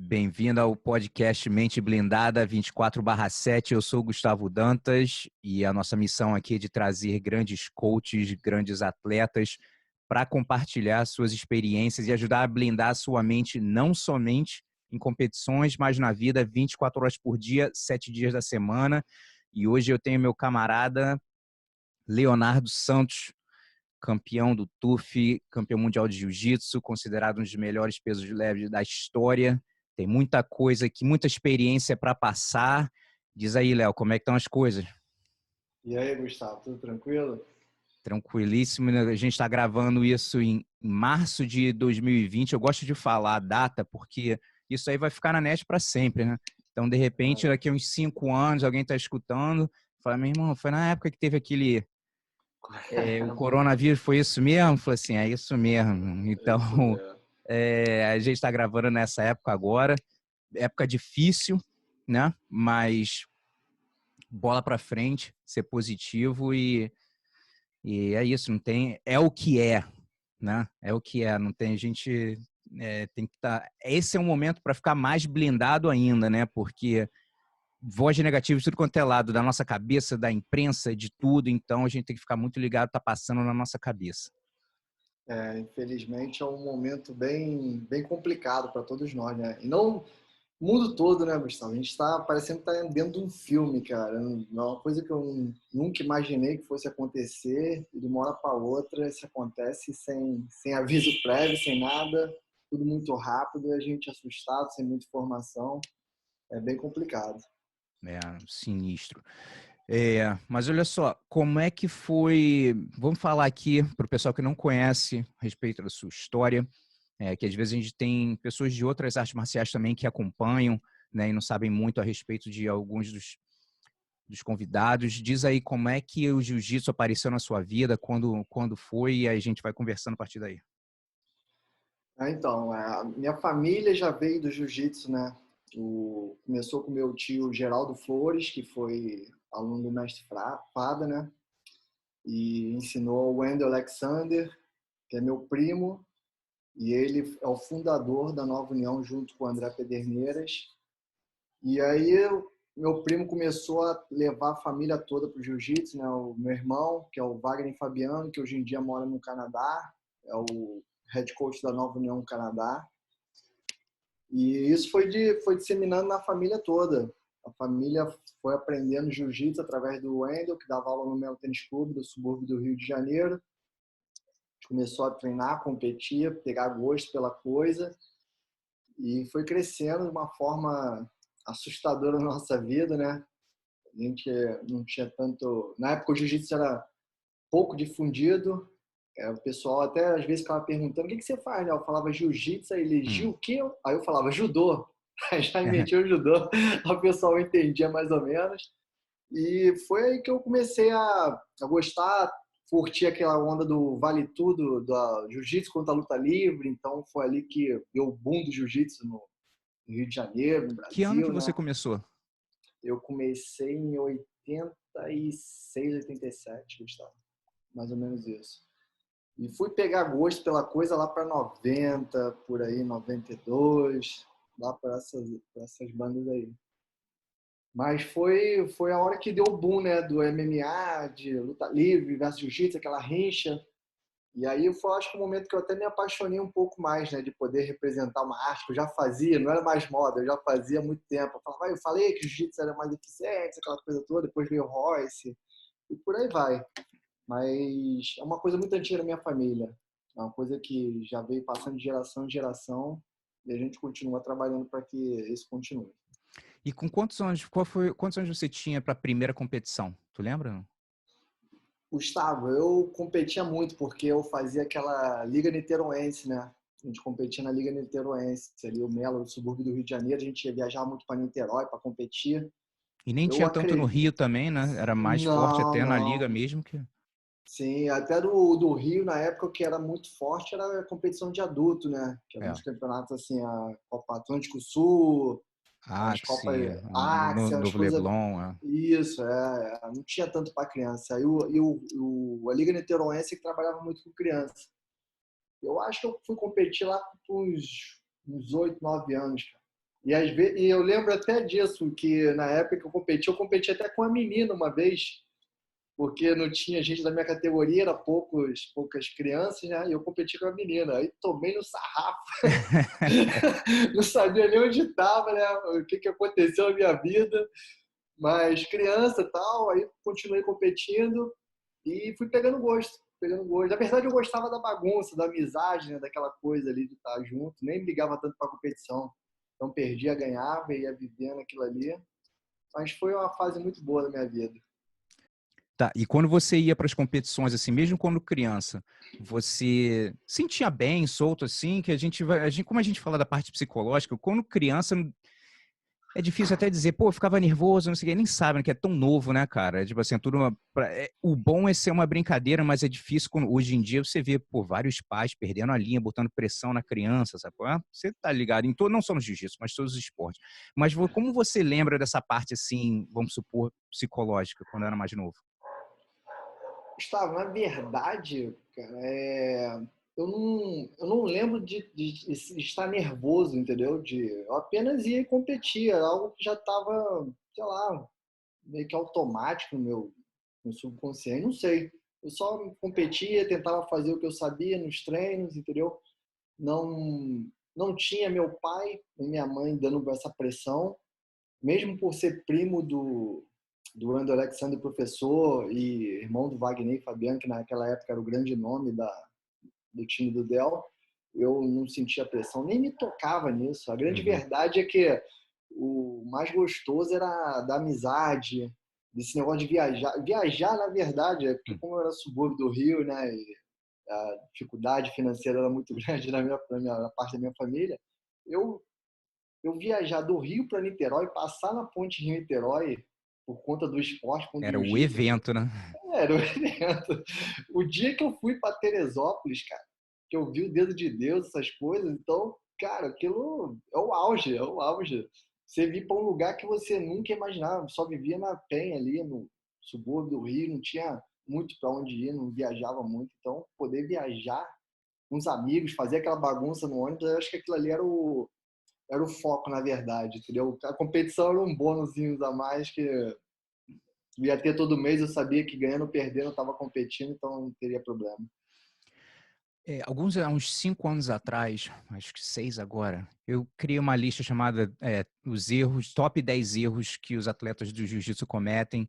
Bem-vindo ao podcast Mente Blindada 24/7. Eu sou o Gustavo Dantas e a nossa missão aqui é de trazer grandes coaches, grandes atletas para compartilhar suas experiências e ajudar a blindar a sua mente não somente em competições, mas na vida 24 horas por dia, 7 dias da semana. E hoje eu tenho meu camarada Leonardo Santos, campeão do TUF, campeão mundial de jiu-jitsu, considerado um dos melhores pesos leves da história. Tem muita coisa aqui, muita experiência para passar. Diz aí, Léo, como é que estão as coisas? E aí, Gustavo, tudo tranquilo? Tranquilíssimo. A gente está gravando isso em março de 2020. Eu gosto de falar a data porque isso aí vai ficar na net para sempre, né? Então, de repente, daqui a uns 5 anos, alguém está escutando, fala, meu irmão, foi na época que teve aquele o coronavírus, foi isso mesmo? Falei assim, é isso mesmo. É Então, isso mesmo. a gente está gravando nessa época agora, época difícil, né? Mas bola para frente, ser positivo e é isso. Não tem, é o que é, né? É o que é. Não tem, a gente tem que estar. Esse é um momento para ficar mais blindado ainda, né? Porque voz negativa de tudo quanto é lado, da nossa cabeça, da imprensa, de tudo. Então a gente tem que ficar muito ligado, tá passando na nossa cabeça. Infelizmente é um momento bem complicado para todos nós, né? E não o mundo todo, né, Gustavo? A gente está parecendo que está dentro de um filme, cara. É uma coisa que eu nunca imaginei que fosse acontecer e de uma hora para outra isso acontece sem aviso prévio, sem nada, tudo muito rápido e a gente assustado, sem muita informação. É bem complicado. É, sinistro. Mas olha só, como é que foi? Vamos falar aqui para o pessoal que não conhece a respeito da sua história, que às vezes a gente tem pessoas de outras artes marciais também que acompanham, né, e não sabem muito a respeito de alguns dos convidados. Diz aí como é que o jiu-jitsu apareceu na sua vida, quando foi, e aí a gente vai conversando a partir daí. Então, a minha família já veio do jiu-jitsu, né? Começou com meu tio Geraldo Flores, que foi aluno do mestre Fada, né? E ensinou o Wendel Alexander, que é meu primo, e ele é o fundador da Nova União junto com o André Pederneiras. E aí meu primo começou a levar a família toda para o jiu-jitsu, né? O meu irmão, que é o Wagner Fabiano, que hoje em dia mora no Canadá, é o head coach da Nova União Canadá. E isso foi disseminando na família toda. A família foi aprendendo jiu-jitsu através do Wendel, que dava aula no Melo Tênis Clube, do subúrbio do Rio de Janeiro. A gente começou a treinar, competir, pegar gosto pela coisa. E foi crescendo de uma forma assustadora na nossa vida, né? A gente não tinha tanto... Na época o jiu-jitsu era pouco difundido. O pessoal até às vezes ficava perguntando o que você faz, né? Eu falava jiu-jitsu, aí ele, Hum. o quê? Aí eu falava judô. Aí já meti o judô, o pessoal entendia mais ou menos. E foi aí que eu comecei a gostar, curtir aquela onda do vale tudo, do jiu-jitsu contra a luta livre. Então foi ali que deu o boom do jiu-jitsu no Rio de Janeiro, no Que ano que Brasil, você né? começou? Eu comecei em 86, 87, Gustavo. Mais ou menos isso. E fui pegar gosto pela coisa lá para 90, por aí, 92, lá para essas bandas aí. Mas foi a hora que deu o boom, né? Do MMA, de luta livre versus jiu-jitsu, aquela rincha. E aí foi, acho que o momento que eu até me apaixonei um pouco mais, né? De poder representar uma arte que eu já fazia, não era mais moda, eu já fazia há muito tempo. Eu falava, eu falei que o jiu-jitsu era mais eficiente, aquela coisa toda. Depois veio o Royce e por aí vai. Mas é uma coisa muito antiga na minha família. É uma coisa que já veio passando de geração em geração e a gente continua trabalhando para que isso continue. E com quantos anos você tinha para a primeira competição? Tu lembra? Gustavo, eu competia muito porque eu fazia aquela Liga Niteroense, né? A gente competia na Liga Niteroense, ali o Melo, do subúrbio do Rio de Janeiro, a gente ia viajar muito para Niterói para competir. E nem Eu tinha tanto no acredito. Rio também, né? Era mais forte Não, até na liga não. mesmo que. Sim, até do Rio, na época, o que era muito forte era a competição de adulto, né? Que eram É. uns campeonatos assim, a Copa Atlântico Sul, as Copas Axie, no Axia, as Novo coisas. Leblon. Isso, não tinha tanto para criança. Aí a Liga Niteroense que trabalhava muito com criança. Eu acho que eu fui competir lá com uns 8, 9 anos, cara. E eu lembro até disso, que na época que eu competi até com uma menina uma vez, porque não tinha gente da minha categoria, era poucas crianças, né? E eu competi com a menina. Aí tomei no sarrafo, não sabia nem onde estava, né? O que aconteceu na minha vida. Mas criança e tal, aí continuei competindo e fui pegando gosto, pegando gosto. Na verdade, eu gostava da bagunça, da amizade, né? Daquela coisa ali de estar junto. Nem me ligava tanto para a competição. Então, perdia, ganhava, ia vivendo aquilo ali. Mas foi uma fase muito boa da minha vida. Tá, e quando você ia para as competições, assim, mesmo quando criança, você sentia bem, solto, assim, que como a gente fala da parte psicológica, quando criança é difícil até dizer, pô, eu ficava nervoso, não sei o que, nem sabe, né, que é tão novo, né, cara? Tipo assim, o bom é ser uma brincadeira, mas é difícil quando hoje em dia você vê, pô, vários pais perdendo a linha, botando pressão na criança, sabe? Ah, você tá ligado em todo, não só no jiu-jitsu, mas todos os esportes. Mas como você lembra dessa parte, assim, vamos supor, psicológica, quando era mais novo? Gustavo, na verdade, cara, eu não lembro de estar nervoso, entendeu? Eu apenas ia e competia, algo que já estava, sei lá, meio que automático no subconsciente, não sei. Eu só competia, tentava fazer o que eu sabia nos treinos, entendeu? Não, não tinha meu pai e minha mãe dando essa pressão, mesmo por ser primo do André Alexandre, professor, e irmão do Wagner e Fabiano, que naquela época era o grande nome do time do Del, eu não sentia pressão, nem me tocava nisso. A grande Uhum. verdade é que o mais gostoso era da amizade, desse negócio de viajar. Viajar, na verdade, é porque como eu era subúrbio do Rio, né, e a dificuldade financeira era muito grande na parte da minha família, eu eu viajar do Rio para Niterói, passar na ponte Rio-Niterói por conta do esporte, com o Era o jiu-jitsu, evento, né? era um evento. O dia que eu fui para Teresópolis, cara, que eu vi o dedo de Deus, essas coisas, então, cara, aquilo é o auge, é o auge. Você vir para um lugar que você nunca imaginava, só vivia na Penha ali, no subúrbio do Rio, não tinha muito para onde ir, não viajava muito, então poder viajar com os amigos, fazer aquela bagunça no ônibus, eu acho que aquilo ali era o foco, na verdade, entendeu? A competição era um bônusinho a mais que ia ter todo mês, eu sabia que ganhando ou perdendo eu estava competindo, então não teria problema. Há uns 5 anos atrás, acho que 6 agora, eu criei uma lista chamada os erros, top 10 erros que os atletas do jiu-jitsu cometem,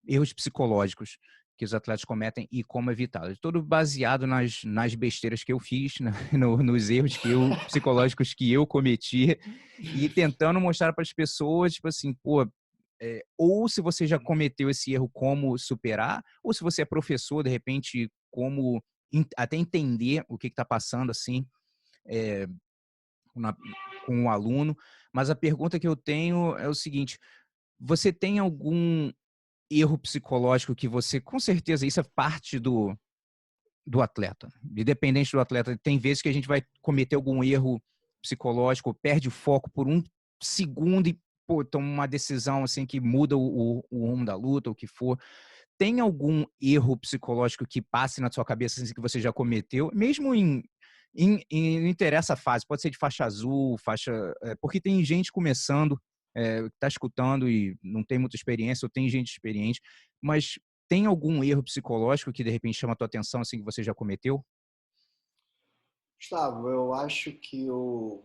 erros psicológicos que os atletas cometem e como evitá-los. Tudo baseado nas besteiras que eu fiz, né? Nos erros psicológicos que eu cometi e tentando mostrar para as pessoas, tipo assim, pô, ou se você já cometeu esse erro, como superar, ou se você é professor, de repente, como até entender o que está passando assim é, na, com o aluno. Mas a pergunta que eu tenho é o seguinte: você tem algum erro psicológico que você, com certeza, isso é parte do atleta, independente do atleta, tem vezes que a gente vai cometer algum erro psicológico, perde o foco por um segundo e pô, toma uma decisão assim que muda o rumo da luta, o que for. Tem algum erro psicológico que passe na sua cabeça assim, que você já cometeu, mesmo não interessa a fase, pode ser de faixa azul, porque tem gente começando, está escutando e não tem muita experiência, ou tem gente experiente, mas tem algum erro psicológico que de repente chama a tua atenção, assim, que você já cometeu? Gustavo, eu acho que um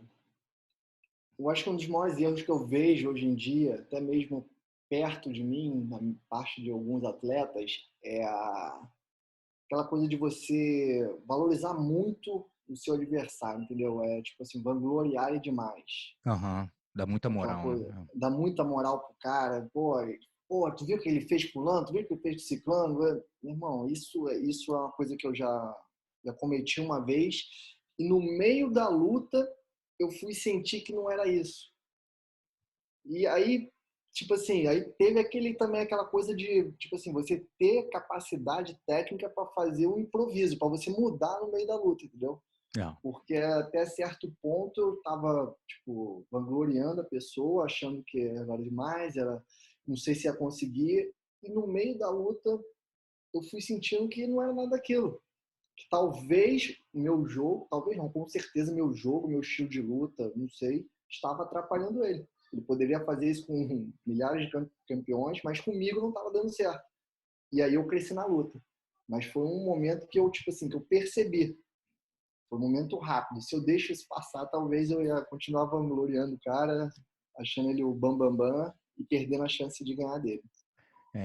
dos maiores erros que eu vejo hoje em dia, até mesmo perto de mim, na parte de alguns atletas, é aquela coisa de você valorizar muito o seu adversário, entendeu? É tipo assim, vangloriar ele demais. Aham, dá muita Aquela moral, coisa, né? dá muita moral pro cara, pô, tu viu o que ele fez com o fulano, tu viu o que ele fez com ciclano? Meu irmão, isso é uma coisa que eu já cometi uma vez, e no meio da luta eu fui sentir que não era isso. E aí, tipo assim, aí teve também aquela coisa de, tipo assim, você ter capacidade técnica para fazer um improviso, para você mudar no meio da luta, entendeu? É. Porque até certo ponto eu tava, tipo, vangloriando a pessoa, achando que era demais, não sei se ia conseguir, e no meio da luta eu fui sentindo que não era nada daquilo. Que talvez o meu jogo, talvez não, com certeza meu jogo, meu estilo de luta, não sei, estava atrapalhando ele. Ele poderia fazer isso com milhares de campeões, mas comigo não estava dando certo. E aí eu cresci na luta. Mas foi um momento que eu, tipo assim, que eu percebi. Foi um momento rápido. Se eu deixo isso passar, talvez eu ia continuar vangloriando o cara, achando ele o bambambam bam, bam, e perdendo a chance de ganhar dele.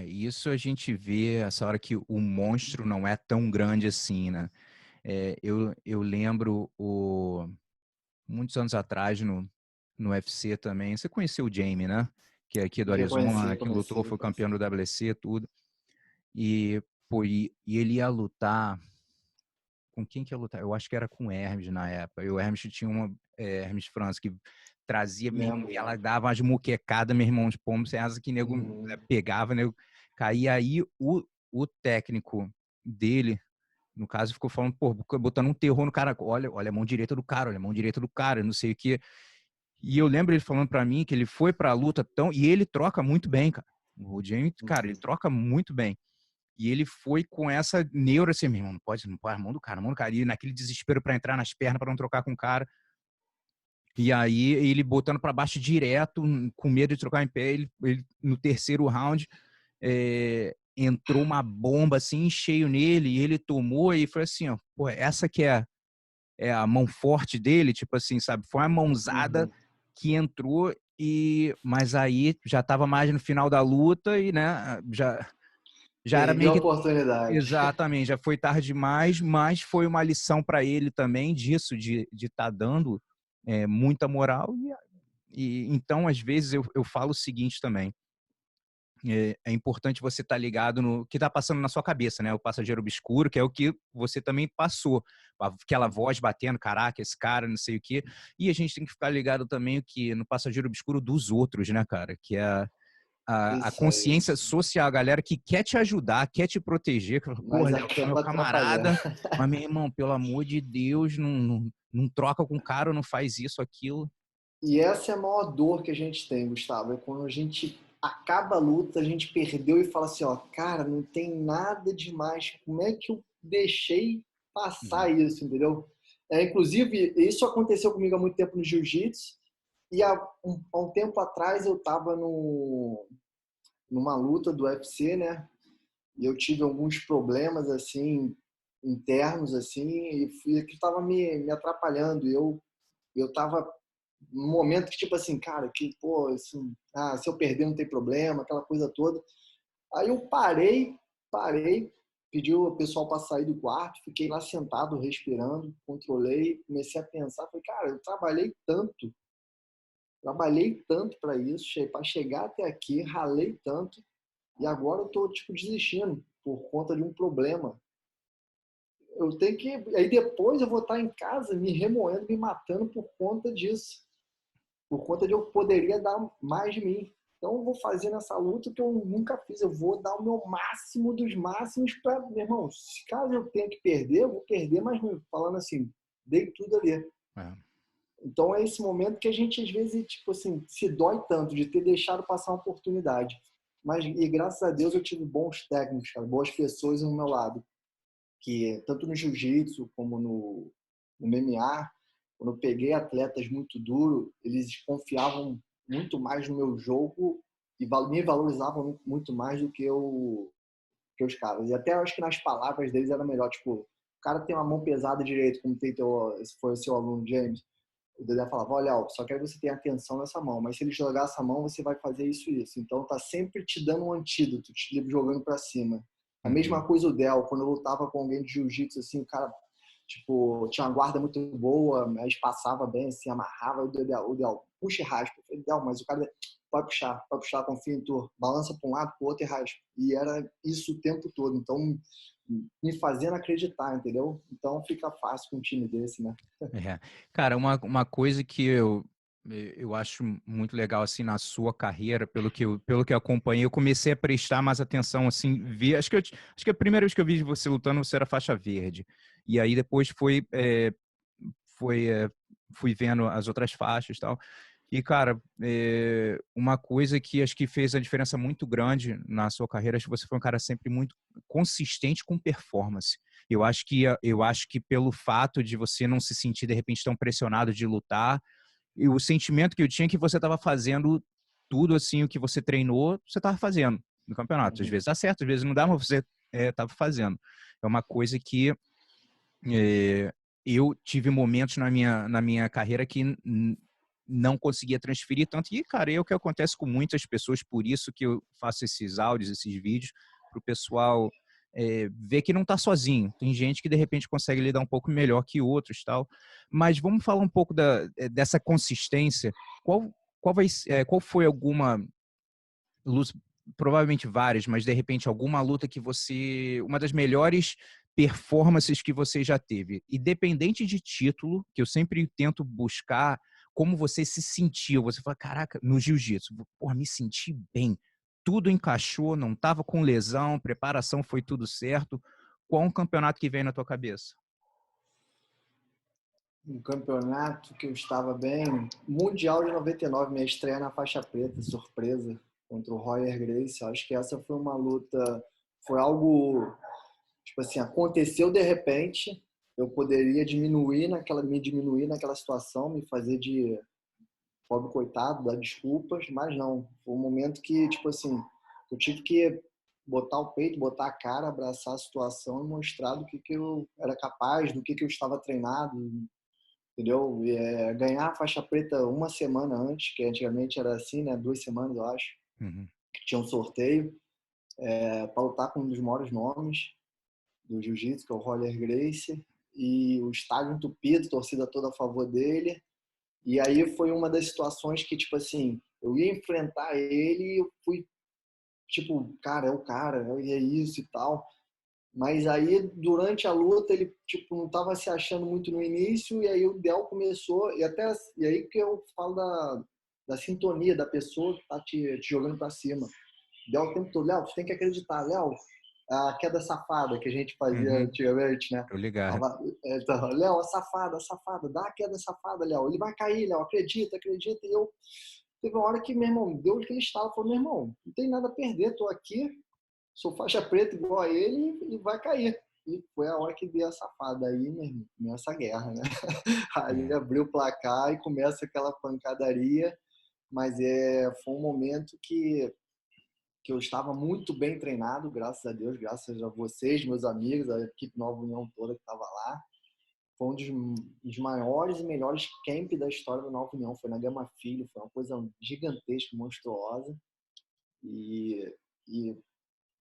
Isso a gente vê essa hora que o monstro não é tão grande assim, né? Eu lembro muitos anos atrás no UFC também. Você conheceu o Jamie, né? Que é aqui do Arizona, que lutou, foi campeão do WC, tudo. E, pô, e ele ia lutar. Com quem que ia lutar? Eu acho que era com o Hermes na época. E o Hermes tinha uma Hermes França que trazia, ela dava umas muquecadas, meu irmão, de pombo sem asa que nego pegava, nego caía. Aí o técnico dele, no caso, ficou falando, pô, botando um terror no cara. Olha a mão direita do cara, olha a mão direita do cara, não sei o quê. E eu lembro ele falando pra mim que ele foi pra luta e ele troca muito bem, cara. O Jamie, cara, ele troca muito bem. E ele foi com essa neura assim, meu irmão, não pode, a mão do cara, a mão do cara. E naquele desespero pra entrar nas pernas, pra não trocar com o cara. E aí ele botando pra baixo direto, com medo de trocar em pé, ele no terceiro round, entrou uma bomba assim, cheio nele, e ele tomou e foi assim, ó, pô, essa que é a mão forte dele, tipo assim, sabe? Foi uma mãozada que entrou, mas aí já estava mais no final da luta e, né, já era perdeu meio a que... oportunidade. Exatamente, já foi tarde demais, mas foi uma lição para ele também disso, de estar dando muita moral. Então, às vezes, eu falo o seguinte também. É importante você estar ligado no que está passando na sua cabeça, né? O passageiro obscuro, que é o que você também passou. Aquela voz batendo, caraca, esse cara, não sei o quê. E a gente tem que ficar ligado também no passageiro obscuro dos outros, né, cara? Que é a consciência social, a galera que quer te ajudar, quer te proteger. Pô, Mas Léo, tu é meu acaba atrapalhando. camarada, mas, meu irmão, pelo amor de Deus, não troca com o cara, não faz isso, aquilo. E essa é a maior dor que a gente tem, Gustavo. É quando a gente acaba a luta, a gente perdeu e fala assim, ó, cara, não tem nada demais. Como é que eu deixei passar isso, entendeu? Inclusive, isso aconteceu comigo há muito tempo no jiu-jitsu. E há um tempo atrás eu estava numa luta do UFC, né? E eu tive alguns problemas, assim, internos, assim, e que estava me atrapalhando. E eu tava num momento que, tipo assim, cara, que, pô, assim, se eu perder não tem problema, aquela coisa toda. Aí eu parei, pedi o pessoal para sair do quarto, fiquei lá sentado, respirando, controlei, comecei a pensar, falei, cara, eu trabalhei tanto para isso, para chegar até aqui, ralei tanto, e agora eu tô, tipo, desistindo por conta de um problema. Eu tenho que... Aí depois eu vou estar em casa me remoendo, me matando por conta disso. Por conta de eu poderia dar mais de mim. Então eu vou fazer nessa luta que eu nunca fiz. Eu vou dar o meu máximo dos máximos para... Meu irmão, se caso eu tenha que perder, eu vou perder, mas falando assim, dei tudo ali. Então é esse momento que a gente às vezes, tipo assim, se dói tanto de ter deixado passar uma oportunidade. Mas, e graças a Deus eu tive bons técnicos, cara, boas pessoas ao meu lado. Que tanto no jiu-jitsu como no MMA, quando eu peguei atletas muito duros, eles confiavam muito mais no meu jogo e me valorizavam muito mais do que os caras. E até eu acho que nas palavras deles era melhor, tipo, o cara tem uma mão pesada direito, como tem se foi o seu aluno James. O Dedé falava, olha, só quero que você tenha atenção nessa mão, mas se ele jogar essa mão, você vai fazer isso e isso. Então tá sempre te dando um antídoto, te jogando para cima. A mesma coisa o Del, quando eu lutava com alguém de jiu-jitsu, assim, o cara, tipo, tinha uma guarda muito boa, mas passava bem, assim, amarrava, o Del, puxa e raspa. Eu falei, Del, mas o cara vai puxar, confia em tu, balança para um lado, para o outro e raspa. E era isso o tempo todo, então me fazendo acreditar, entendeu? Então fica fácil com um time desse, né? Cara, uma coisa que eu acho muito legal assim na sua carreira, pelo que eu acompanhei, eu comecei a prestar mais atenção assim, acho que a primeira vez que eu vi você lutando você era faixa verde. E aí depois fui vendo as outras faixas e tal. E, cara, uma coisa que acho que fez a diferença muito grande na sua carreira, acho que você foi um cara sempre muito consistente com performance. Eu acho que pelo fato de você não se sentir, de repente, tão pressionado de lutar, e o sentimento que eu tinha é que você estava fazendo tudo assim, o que você treinou, você estava fazendo no campeonato. Às vezes dá certo, às vezes não dá, mas você estava fazendo. É uma coisa que eu tive momentos na minha carreira que não conseguia transferir tanto. E, cara, é o que acontece com muitas pessoas, por isso que eu faço esses áudios, esses vídeos, para o pessoal ver que não está sozinho. Tem gente que, de repente, consegue lidar um pouco melhor que outros, tal. Mas vamos falar um pouco dessa consistência. Qual foi alguma luta, provavelmente várias, mas de repente alguma luta que você, uma das melhores performances que você já teve, independente de título, que eu sempre tento buscar como você se sentiu, você fala, caraca, no jiu-jitsu, porra, me senti bem, tudo encaixou, não tava com lesão, preparação foi tudo certo. Qual um campeonato que vem na tua cabeça? Um campeonato que eu estava bem, Mundial de 99, minha estreia na faixa preta, surpresa, contra o Royer Gracie. Acho que essa foi uma luta, foi algo, tipo assim, aconteceu de repente, eu poderia me diminuir naquela situação, me fazer de pobre coitado, dar desculpas, mas não. Foi um momento que, tipo assim, eu tive que botar o peito, botar a cara, abraçar a situação e mostrar do que eu era capaz, do que eu estava treinado, entendeu? Ganhar a faixa preta uma semana antes, que antigamente era assim, né? 2 semanas, eu acho, Uhum. que tinha um sorteio, para lutar com um dos maiores nomes do jiu-jitsu, que é o Roller Gracie, e o estádio entupido, torcida toda a favor dele. E aí foi uma das situações que, tipo assim, eu ia enfrentar ele e eu fui, tipo, cara, é o cara, é isso e tal. Mas aí, durante a luta, ele, tipo, não estava se achando muito no início, e aí o Del começou, e aí que eu falo da sintonia da pessoa que tá te jogando para cima. Del o tempo todo, Léo, tu tem que acreditar, Léo, a queda safada que a gente fazia Uhum. antigamente, né? Tô ligado. Então, Léo, a safada, dá a queda safada, Léo, ele vai cair, Léo, acredita, acredita, e eu, teve uma hora que, meu irmão, deu aquele estalo, falou, meu irmão, não tem nada a perder, tô aqui, sou faixa preta igual a ele e vai cair. E foi a hora que deu a safada. Aí, meu irmão, começa a guerra, né? Aí ele É. abriu o placar e começa aquela pancadaria. Mas foi um momento que eu estava muito bem treinado, graças a Deus, graças a vocês, meus amigos, a equipe Nova União toda que estava lá. Foi um dos maiores e melhores camp da história da Nova União. Foi na Gama Filho, foi uma coisa gigantesca, monstruosa. E, e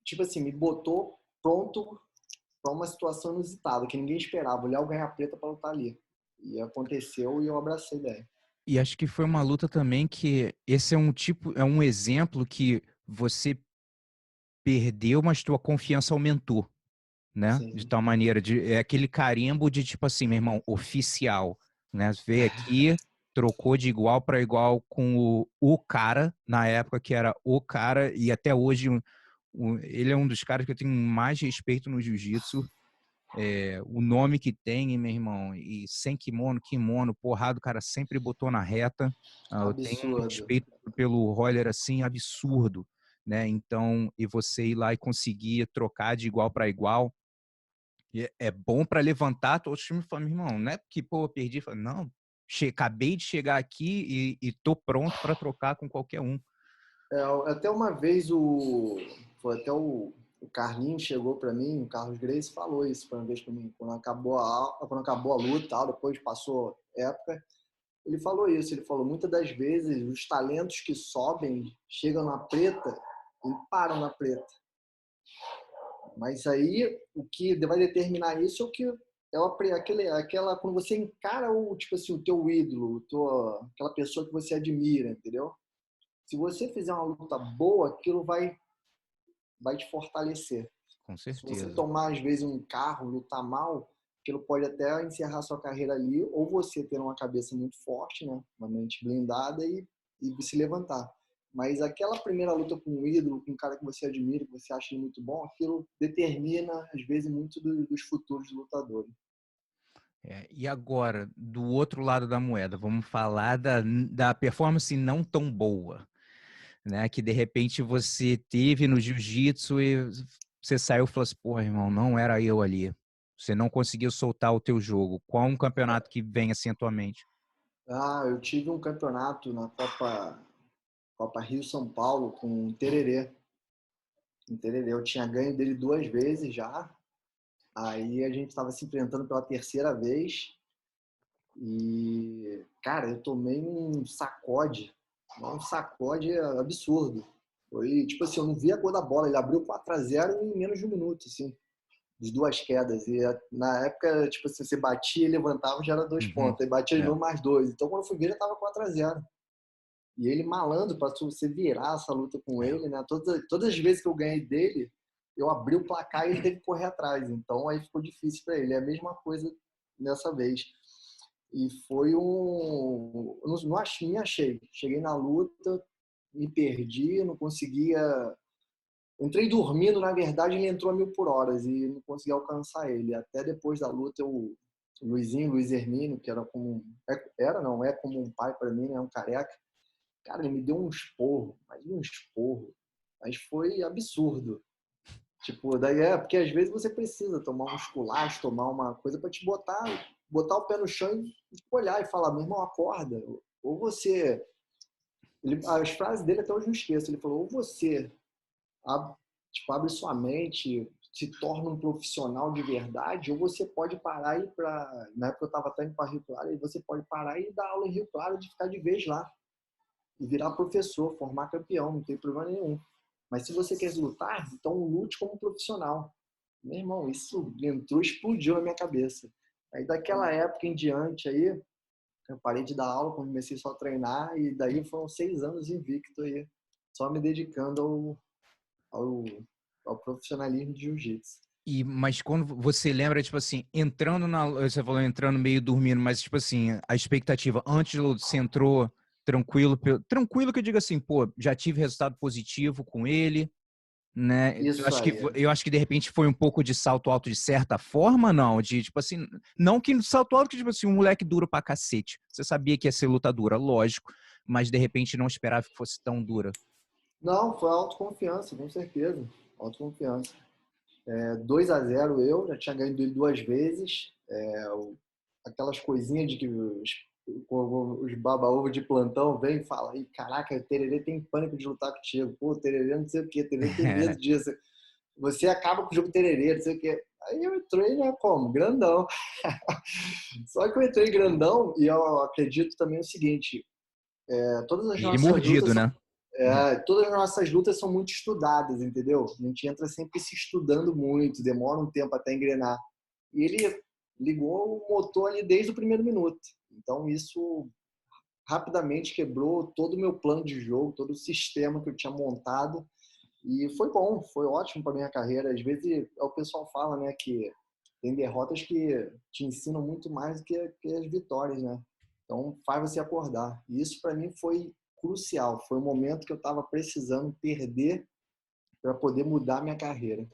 tipo assim, me botou pronto para uma situação inusitada, que ninguém esperava. O Léo ganhar preta para lutar ali. E aconteceu e eu abracei daí. E acho que foi uma luta também que esse é um exemplo que você perdeu, mas tua confiança aumentou, né? De Sim. tal maneira, é aquele carimbo de tipo assim, meu irmão, oficial, né? Veio aqui, trocou de igual para igual com o cara, na época que era o cara, e até hoje ele é um dos caras que eu tenho mais respeito no jiu-jitsu. O nome que tem, meu irmão, e sem kimono, kimono, porrada, o cara sempre botou na reta. Eu tenho um Absurdo. respeito pelo Royler assim absurdo, né? Então, e você ir lá e conseguir trocar de igual para igual, é bom para levantar todo o time e falar, meu irmão, não é porque, pô, eu perdi, falo, não, acabei de chegar aqui e tô pronto para trocar com qualquer um. Até uma vez foi até o Carlinhos chegou para mim, o Carlos Grace falou isso uma vez para mim, quando acabou a luta, tal, depois passou época, ele falou isso, ele falou, muitas das vezes os talentos que sobem, chegam na preta e param na preta. Mas aí o que vai determinar isso é o que aquela quando você encara o tipo assim o teu ídolo, aquela pessoa que você admira, entendeu? Se você fizer uma luta boa, aquilo vai te fortalecer. Com Se você certeza. tomar às vezes um carro, lutar mal, aquilo pode até encerrar sua carreira ali, ou você ter uma cabeça muito forte, né, uma mente blindada e se levantar. Mas aquela primeira luta com um ídolo, com um cara que você admira, que você acha muito bom, aquilo determina, às vezes, muito dos futuros lutadores. E agora, do outro lado da moeda, vamos falar da performance não tão boa, né? Que de repente você teve no jiu-jitsu e você saiu e falou assim, porra, irmão, não era eu ali. Você não conseguiu soltar o teu jogo. Qual um campeonato que vem assim atualmente? Eu tive um campeonato na Copa Rio São Paulo com o Tererê. O Tererê, eu tinha ganho dele 2 vezes já. Aí a gente estava se enfrentando pela terceira vez. E, cara, eu tomei um sacode absurdo. Foi, tipo assim, eu não vi a cor da bola. Ele abriu 4-0 em menos de um minuto, assim, de 2 quedas. E na época, tipo assim, você batia e levantava, já era 2 pontos. Aí batia de É. novo mais 2. Então, quando eu fui ver, já tava 4-0. E ele malandro para você virar essa luta com É. ele, né? Todas as vezes que eu ganhei dele, eu abri o placar e ele teve que correr atrás. Então, aí ficou difícil para ele. É a mesma coisa dessa vez. E foi um. Eu não achei, me achei. Cheguei na luta, me perdi, não conseguia. Entrei dormindo, na verdade, ele entrou a 1.000 por hora e não consegui alcançar ele. Até depois da luta, o Luiz Hermínio, que era como. Era, não, é como um pai para mim, né? Um careca. Cara, ele me deu um esporro, mas um esporro. Mas foi absurdo. Tipo, daí porque às vezes você precisa tomar um esculacho, tomar uma coisa para te botar o pé no chão e olhar e falar, meu irmão, acorda. Ou você. As frases dele até hoje não esqueço. Ele falou, ou você ab, abre sua mente, se torna um profissional de verdade, ou você pode parar e ir para. Na época eu estava até indo para Rio Claro, e você pode parar e dar aula em Rio Claro de ficar de vez lá. E virar professor, formar campeão, não tem problema nenhum. Mas se você quer lutar, então lute como profissional. Meu irmão, isso entrou, explodiu na minha cabeça. Aí daquela época em diante aí, eu parei de dar aula, comecei só a treinar e daí foram 6 anos invicto aí, só me dedicando ao, ao profissionalismo de jiu-jitsu. Mas quando você lembra, tipo assim, você falou entrando meio dormindo, mas tipo assim, a expectativa antes de você entrou tranquilo, tranquilo que eu digo assim, pô, já tive resultado positivo com ele, né? Isso aí. Eu acho que de repente foi um pouco de salto alto de certa forma, não, de tipo assim, não que salto alto que tipo assim, um moleque duro pra cacete. Você sabia que ia ser luta dura, lógico, mas de repente não esperava que fosse tão dura. Não, foi autoconfiança, com certeza. Autoconfiança. 2-0 eu, já tinha ganho dele 2 vezes. Aquelas coisinhas de que os baba-ovo de plantão vêm e falam, e caraca, o Tererê tem pânico de lutar contigo. Pô, o Tererê não sei o que, o Tererê tem medo disso. Você acaba com o jogo Tererê, não sei o que. Aí eu entrei, né, como? Grandão. Só que eu entrei grandão e eu acredito também o seguinte, todas as E ele nossas lutas mordido, são né? Uhum. todas as nossas lutas são muito estudadas, entendeu? A gente entra sempre se estudando muito, demora um tempo até engrenar. E ele ligou o motor ali desde o primeiro minuto. Então isso rapidamente quebrou todo o meu plano de jogo, todo o sistema que eu tinha montado. E foi bom, foi ótimo para minha carreira. Às vezes o pessoal fala, né, que tem derrotas que te ensinam muito mais do que as vitórias, né? Então faz você acordar. E isso para mim foi crucial. Foi o momento que eu estava precisando perder para poder mudar minha carreira.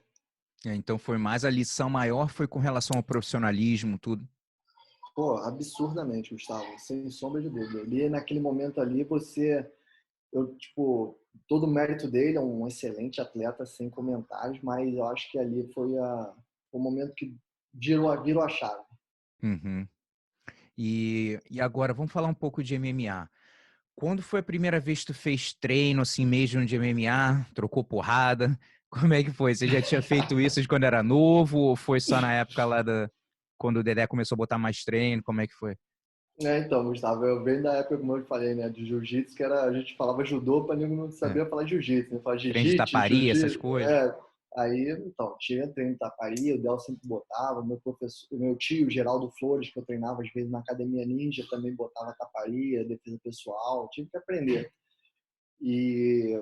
Então foi mais a lição maior foi com relação ao profissionalismo, tudo. Pô, absurdamente, Gustavo, sem sombra de dúvida. Ali, naquele momento ali, tipo, todo o mérito dele, é um excelente atleta, sem comentários, mas eu acho que ali foi o momento que virou a chave. Uhum. E agora, vamos falar um pouco de MMA. Quando foi a primeira vez que tu fez treino, assim, mesmo de MMA? Trocou porrada? Como é que foi? Você já tinha feito isso de quando era novo? Ou foi só na época lá quando o Dedé começou a botar mais treino? Como é que foi? Então, Gustavo, eu venho da época, como eu falei, né, de jiu-jitsu, que a gente falava judô para ninguém não É. sabia falar jiu-jitsu, né? Falar Treino de jiu-jitsu, taparia, essas jiu-jitsu, coisas? Aí, então, tinha treino de taparia, o Del sempre botava, meu professor, meu tio, Geraldo Flores, que eu treinava às vezes na Academia Ninja, também botava taparia, defesa pessoal, tive que aprender. E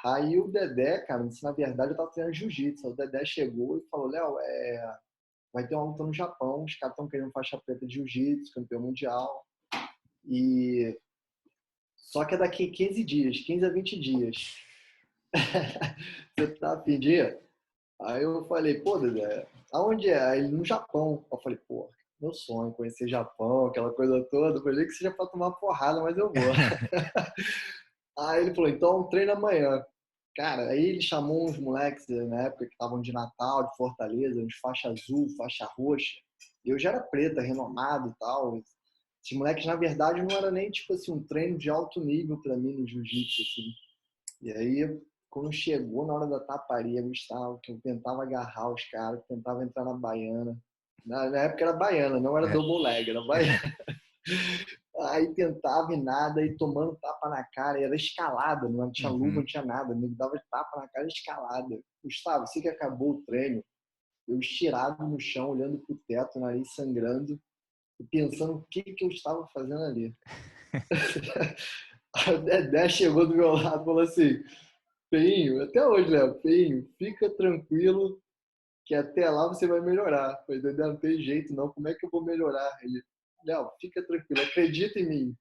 aí o Dedé, cara, isso na verdade eu tava treinando jiu-jitsu, o Dedé chegou e falou, Léo, vai ter uma luta no Japão, os caras estão querendo faixa preta de jiu-jitsu, campeão mundial, e só que é daqui 15 dias, 15 a 20 dias. Você tá a fim de ir? Aí eu falei, pô, Dedé, aonde é? Aí ele, no Japão. Eu falei, pô, meu sonho, conhecer Japão, aquela coisa toda. Eu falei que seja pra tomar porrada, mas eu vou. Aí ele falou, então treina amanhã. Cara, aí ele chamou uns moleques na época que estavam de Natal, de Fortaleza, uns faixa azul, faixa roxa. Eu já era preta, renomado e tal. Esses moleques, na verdade, não era nem, tipo assim, um treino de alto nível para mim no jiu-jitsu, assim. E aí, quando chegou na hora da taparia, Gustavo, que eu tentava agarrar os caras, tentava entrar na baiana. Na época era baiana, não era É. double leg, era baiana. Aí tentava e nada, e tomando tapa na cara, e era escalada, não tinha luva, não tinha nada, me dava tapa na cara escalada. Gustavo, assim que acabou o treino, eu estirado no chão, olhando pro teto, nariz sangrando, e pensando o que eu estava fazendo ali. A Dedé chegou do meu lado e falou assim: Feinho, até hoje, Léo, Feinho, fica tranquilo que até lá você vai melhorar. Eu falei, Dedé, não tem jeito não, como é que eu vou melhorar? Ele, Léo, fica tranquilo, acredita em mim.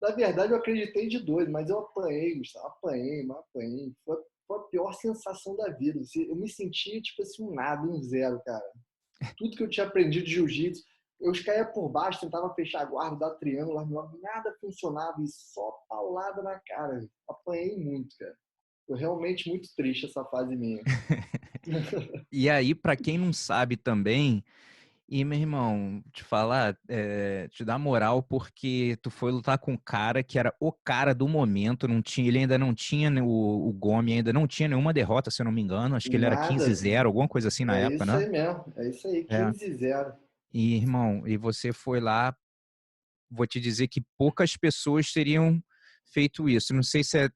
Na verdade, eu acreditei de doido, mas eu apanhei, Gustavo, apanhei, mas apanhei. Foi a pior sensação da vida. Eu me sentia, tipo assim, um nada, um zero, cara. Tudo que eu tinha aprendido de jiu-jitsu, eu caía por baixo, tentava fechar a guarda, dar triângulo, nada funcionava e só paulada na cara. Apanhei muito, cara. Foi realmente muito triste essa fase minha. E aí, para quem não sabe também, e meu irmão, te falar, te dar moral, porque tu foi lutar com um cara que era o cara do momento, não tinha, ele ainda não tinha, né, o Gomes ainda não tinha nenhuma derrota, se eu não me engano, acho que ele era Nada. 15-0, alguma coisa assim na É época, isso né? aí mesmo. É isso aí, É. 15-0. E, irmão, e você foi lá, vou te dizer que poucas pessoas teriam feito isso. Não sei se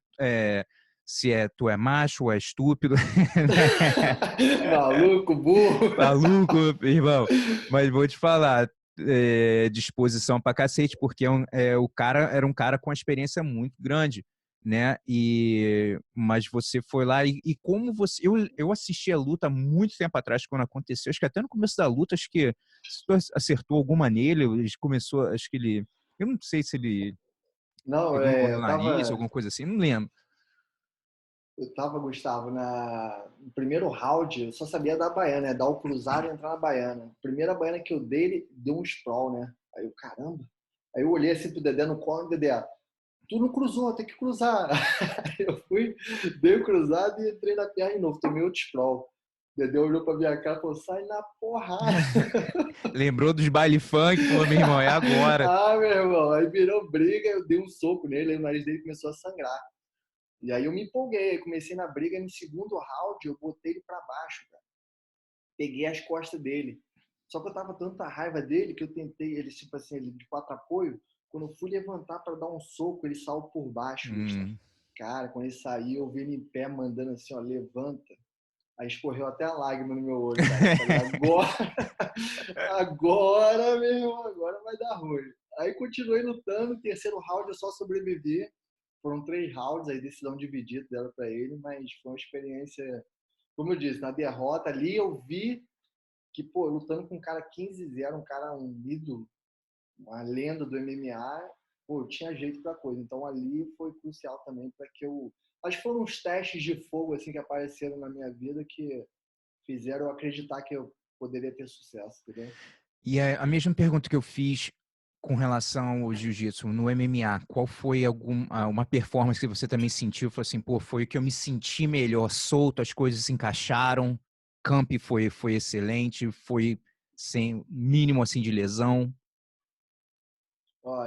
tu é macho ou é estúpido, Maluco, burro. maluco, irmão. Mas vou te falar, disposição pra cacete, porque o cara era um cara com uma experiência muito grande, né? Mas você foi lá e como você. Eu assisti a luta há muito tempo atrás, quando aconteceu, acho que até no começo da luta, acho que se tu acertou alguma nele, ele começou, acho que ele. Eu não sei se ele Não, pegou no eu nariz, tava, alguma coisa assim, não lembro. eu tava, Gustavo, no primeiro round, eu só sabia dar baiana, né? Dar o cruzado e entrar na baiana. Primeira baiana que eu dei, ele deu um sprawl, né? Aí eu, caramba. Aí eu olhei assim pro Dedé no colo, Dedé, tu não cruzou, tem que cruzar. Aí eu fui, dei o cruzado e entrei na perna de novo, tomei outro sprawl. O Dedé olhou pra minha cara e falou, sai na porrada. Lembrou dos baile funk, falou, meu irmão, é agora. Ah, meu irmão, aí virou briga, eu dei um soco nele, aí o nariz dele começou a sangrar. E aí eu me empolguei, comecei na briga, e no segundo round eu botei ele pra baixo, cara. Peguei as costas dele. Só que eu tava tanta raiva dele que eu tentei, ele tipo assim, ele de quatro apoio, quando eu fui levantar para dar um soco, ele saiu por baixo, Gustavo. Hum. Cara, quando ele saiu, eu vi ele em pé mandando assim, ó, levanta. Aí escorreu até a lágrima no meu olho, cara. Eu falei, agora, agora, meu irmão, agora vai dar ruim. Aí continuei lutando, terceiro round eu só sobrevivi. Foram 3 rounds, aí decisão dividida dela para ele, mas foi uma experiência, como eu disse, na derrota ali eu vi que, pô, lutando com um cara 15-0, um cara, um ídolo, uma lenda do MMA, pô, tinha jeito pra coisa. Então ali foi crucial também para que eu. Acho que foram uns testes de fogo assim que apareceram na minha vida que fizeram eu acreditar que eu poderia ter sucesso, entendeu? E a mesma pergunta que eu fiz com relação ao jiu-jitsu no MMA, qual foi uma performance que você também sentiu? Falou assim, pô, foi o que eu me senti melhor, solto, as coisas se encaixaram, camp foi excelente, foi sem mínimo assim de lesão. Ó,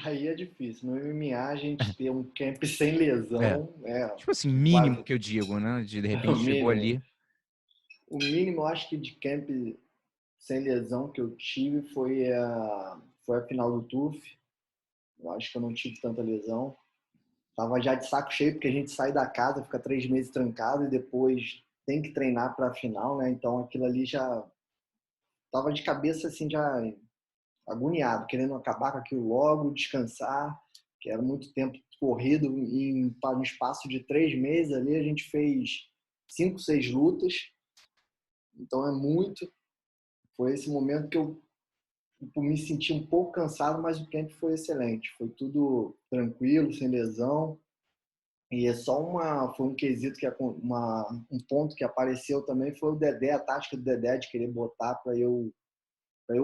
aí é difícil. No MMA a gente ter um camp sem É, lesão é tipo assim, mínimo quase que eu digo, né? De o repente chegou mínimo. ali. O mínimo, eu acho que de camp sem lesão que eu tive foi a final do TUF. Eu acho que eu não tive tanta lesão. Tava já de saco cheio, porque a gente sai da casa, fica 3 meses trancado e depois tem que treinar para a final, né? Então aquilo ali já tava de cabeça assim, já agoniado, querendo acabar com aquilo logo, descansar, que era muito tempo corrido. No espaço de 3 meses ali, a gente fez 5, 6 lutas. Então é muito. Foi esse momento que eu me senti um pouco cansado, mas o camp foi excelente. Foi tudo tranquilo, sem lesão. E é só foi um quesito um ponto que apareceu também foi o Dedé, a tática do Dedé de querer botar para eu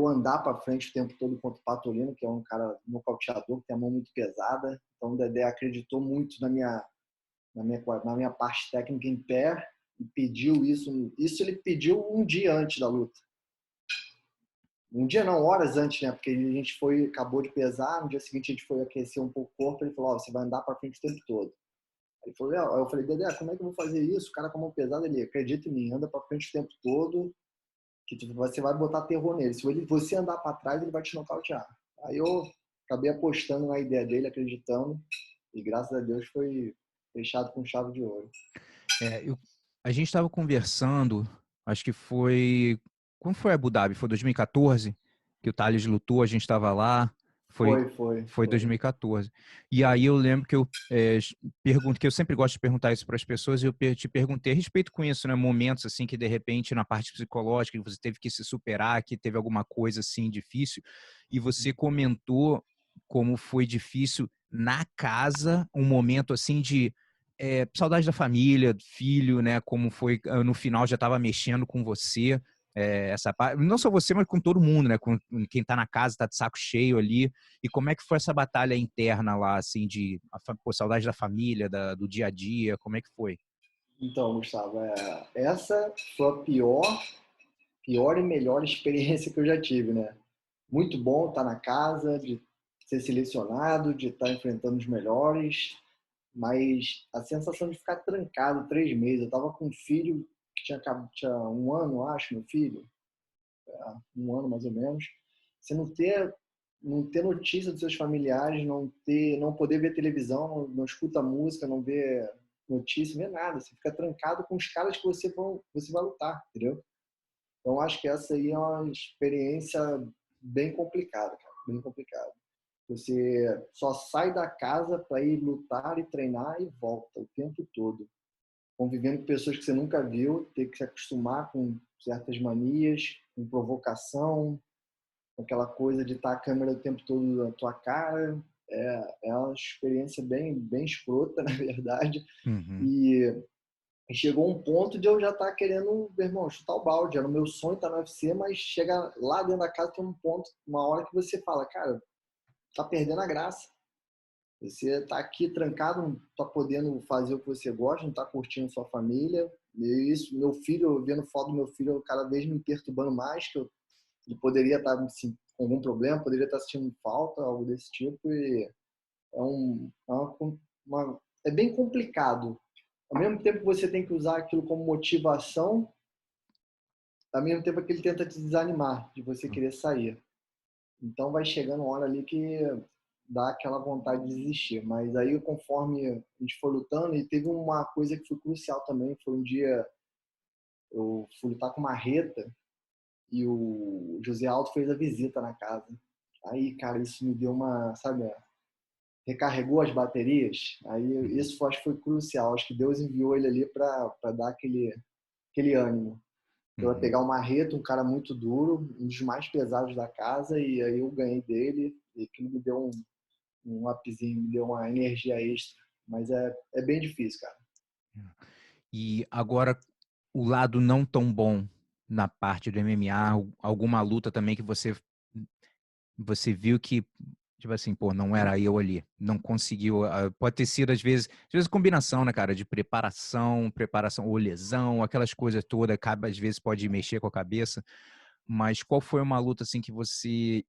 andar para frente o tempo todo contra o Patolino, que é um cara nocauteador, que tem a mão muito pesada. Então o Dedé acreditou muito na minha parte técnica em pé e pediu isso. Isso ele pediu um dia antes da luta. Um dia não, horas antes, né? Porque a gente acabou de pesar, no dia seguinte a gente foi aquecer um pouco o corpo, ele falou, você vai andar para frente o tempo todo. Ele falou, aí eu falei, Dedé, como é que eu vou fazer isso? O cara com a mão pesada, ele acredita em mim, anda para frente o tempo todo, que você vai botar terror nele. Se você andar para trás, ele vai te nocautear. Aí eu acabei apostando na ideia dele, acreditando, e graças a Deus foi fechado com chave de ouro. A gente estava conversando, acho que foi. Quando foi Abu Dhabi? Foi 2014? Que o Thales lutou, a gente estava lá. Foi, foi 2014. E aí eu lembro que eu pergunto, que eu sempre gosto de perguntar isso para as pessoas, e eu te perguntei a respeito com isso, né? Momentos assim que de repente na parte psicológica você teve que se superar, que teve alguma coisa assim difícil, e você comentou como foi difícil na casa, um momento assim de saudade da família, do filho, né? Como foi no final já estava mexendo com você, essa parte, não só você, mas com todo mundo, né? Com quem tá na casa, tá de saco cheio ali. E como é que foi essa batalha interna lá, assim, de saudade da família, do dia a dia? Como é que foi? Então, Gustavo, essa foi a pior e melhor experiência que eu já tive, né? Muito bom estar na casa, de ser selecionado, de estar enfrentando os melhores, mas a sensação de ficar trancado 3 meses, eu estava com um filho que tinha 1 ano, acho, meu filho, 1 ano mais ou menos, você não ter notícia dos seus familiares, não poder ver televisão, não escuta música, não vê notícia, não vê nada, você fica trancado com os caras que você vai lutar, entendeu? Então, acho que essa aí é uma experiência bem complicada, cara, bem complicada. Você só sai da casa para ir lutar e treinar e volta o tempo todo. Convivendo com pessoas que você nunca viu, ter que se acostumar com certas manias, com provocação, com aquela coisa de estar a câmera o tempo todo na tua cara. É uma experiência bem, bem escrota, na verdade. Uhum. E chegou um ponto de eu já estar querendo, meu irmão, chutar o balde. Era o meu sonho estar no UFC, mas chega lá dentro da casa, tem um ponto, uma hora que você fala, cara, tá perdendo a graça. Você tá aqui trancado, não tá podendo fazer o que você gosta, não tá curtindo sua família. E isso, meu filho, vendo foto do meu filho, cada vez me perturbando mais, que ele poderia estar assim, com algum problema, poderia estar sentindo falta, algo desse tipo. E é bem complicado. Ao mesmo tempo que você tem que usar aquilo como motivação, ao mesmo tempo que ele tenta te desanimar de você querer sair. Então vai chegando uma hora ali que dá aquela vontade de desistir. Mas aí, conforme a gente foi lutando, e teve uma coisa que foi crucial também, foi um dia eu fui lutar com uma Marreta e o José Aldo fez a visita na casa. Aí, cara, isso me deu uma, sabe, recarregou as baterias. Aí isso acho que foi crucial. Acho que Deus enviou ele ali para dar aquele ânimo. Eu ia Uhum. pegar o Marreta, um cara muito duro, um dos mais pesados da casa, e aí eu ganhei dele, e aquilo me deu um upzinho, me deu uma energia extra. Mas é bem difícil, cara. E agora, o lado não tão bom na parte do MMA, alguma luta também que você viu que, tipo assim, pô, não era eu ali, não conseguiu, pode ter sido às vezes combinação, né, cara, de preparação ou lesão, aquelas coisas todas, acaba, às vezes pode mexer com a cabeça, mas qual foi uma luta, assim, que você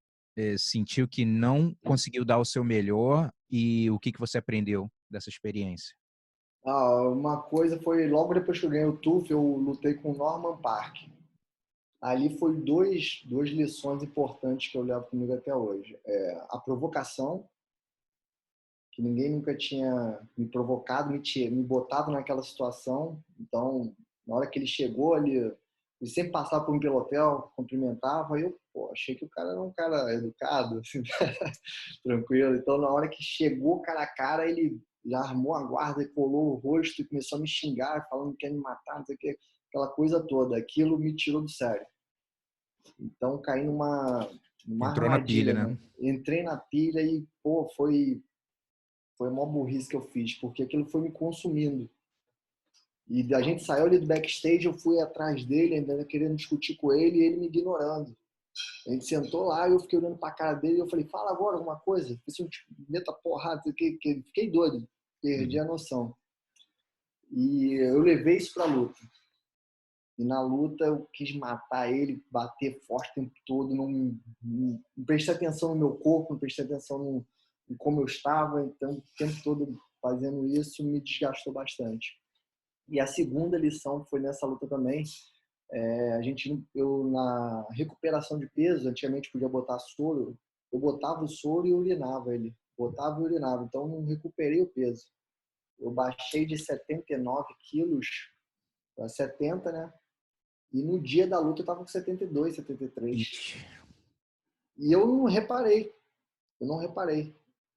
sentiu que não conseguiu dar o seu melhor e o que que você aprendeu dessa experiência? Uma coisa foi, logo depois que eu ganhei o TUF, eu lutei com o Norman Park. Ali foi duas lições importantes que eu levo comigo até hoje. A provocação, que ninguém nunca tinha me provocado, me botado naquela situação. Então, na hora que ele chegou ali, ele sempre passava por mim pelo hotel, cumprimentava, e eu, pô, achei que o cara era um cara educado, assim, tranquilo. Então, na hora que chegou cara a cara, ele já armou a guarda e colou o rosto e começou a me xingar, falando que quer me matar, não sei o que, aquela coisa toda. Aquilo me tirou do sério. Então, caí numa Entrou na pilha, armadilha, né? né? Entrei na pilha e, pô, foi uma burrice que eu fiz, porque aquilo foi me consumindo. E a gente saiu ali do backstage, eu fui atrás dele, ainda querendo discutir com ele, e ele me ignorando. A gente sentou lá, eu fiquei olhando pra cara dele, e eu falei, fala agora alguma coisa, se eu te meta porrada, fiquei doido, perdi Uhum. a noção. E eu levei isso pra luta. E na luta eu quis matar ele, bater forte o tempo todo, não prestei atenção no meu corpo, não prestei atenção em como eu estava, então o tempo todo fazendo isso me desgastou bastante. E a segunda lição foi nessa luta também. Eu na recuperação de peso, antigamente podia botar soro, eu botava o soro e urinava ele, botava e urinava, então não recuperei o peso. Eu baixei de 79 quilos para 70, né? E no dia da luta eu tava com 72, 73. Ixi. E eu não reparei. O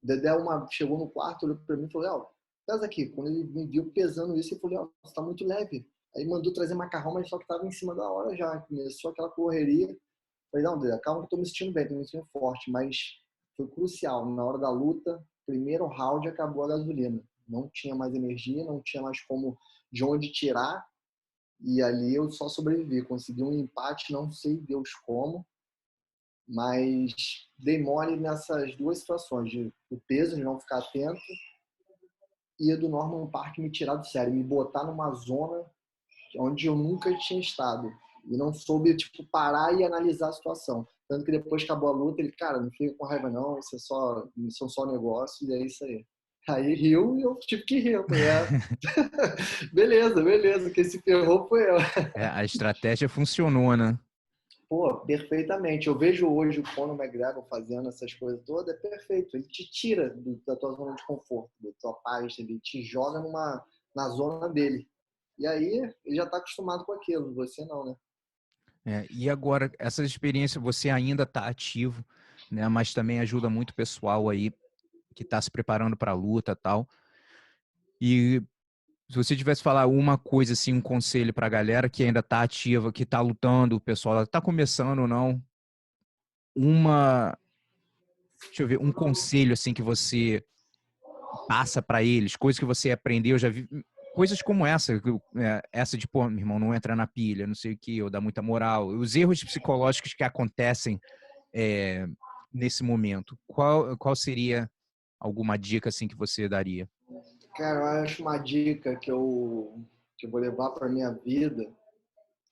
Dedé chegou no quarto, olhou para mim e falou: Léo, pesa aqui. Quando ele me viu pesando isso, ele falou: Léo, você tá muito leve. Aí mandou trazer macarrão, mas só que tava em cima da hora já. Começou aquela correria. Falei: não, Dedé, calma que eu tô me sentindo bem, tô me sentindo forte. Mas foi crucial. Na hora da luta, primeiro round acabou a gasolina. Não tinha mais energia, não tinha mais como de onde tirar. E ali eu só sobrevivi. Consegui um empate, não sei Deus como, mas dei mole nessas duas situações, de o peso, de não ficar atento, e do Norman Park me tirar do sério, me botar numa zona onde eu nunca tinha estado. E não soube, tipo, parar e analisar a situação. Tanto que depois que acabou a luta, ele, cara, não fica com raiva não, são só negócios, e é isso aí. Aí riu e eu tive que rir. Beleza, beleza, quem se ferrou foi eu. A estratégia funcionou, né? Pô, perfeitamente. Eu vejo hoje o Conor McGregor fazendo essas coisas todas, é perfeito. Ele te tira da tua zona de conforto, da tua paz, ele te joga na zona dele. E aí, ele já está acostumado com aquilo, você não, né? E agora, essa experiência, você ainda está ativo, né? Mas também ajuda muito o pessoal aí que está se preparando para a luta e tal. E se você tivesse falar uma coisa, assim, um conselho para a galera que ainda está ativa, que está lutando, o pessoal está começando ou não, deixa eu ver, um conselho assim que você passa para eles, coisas que você aprendeu, eu já vi coisas como essa de, pô, meu irmão, não entra na pilha, não sei o que, ou dá muita moral, os erros psicológicos que acontecem é, nesse momento. Qual seria alguma dica assim que você daria? Cara, eu acho uma dica que eu vou levar para minha vida,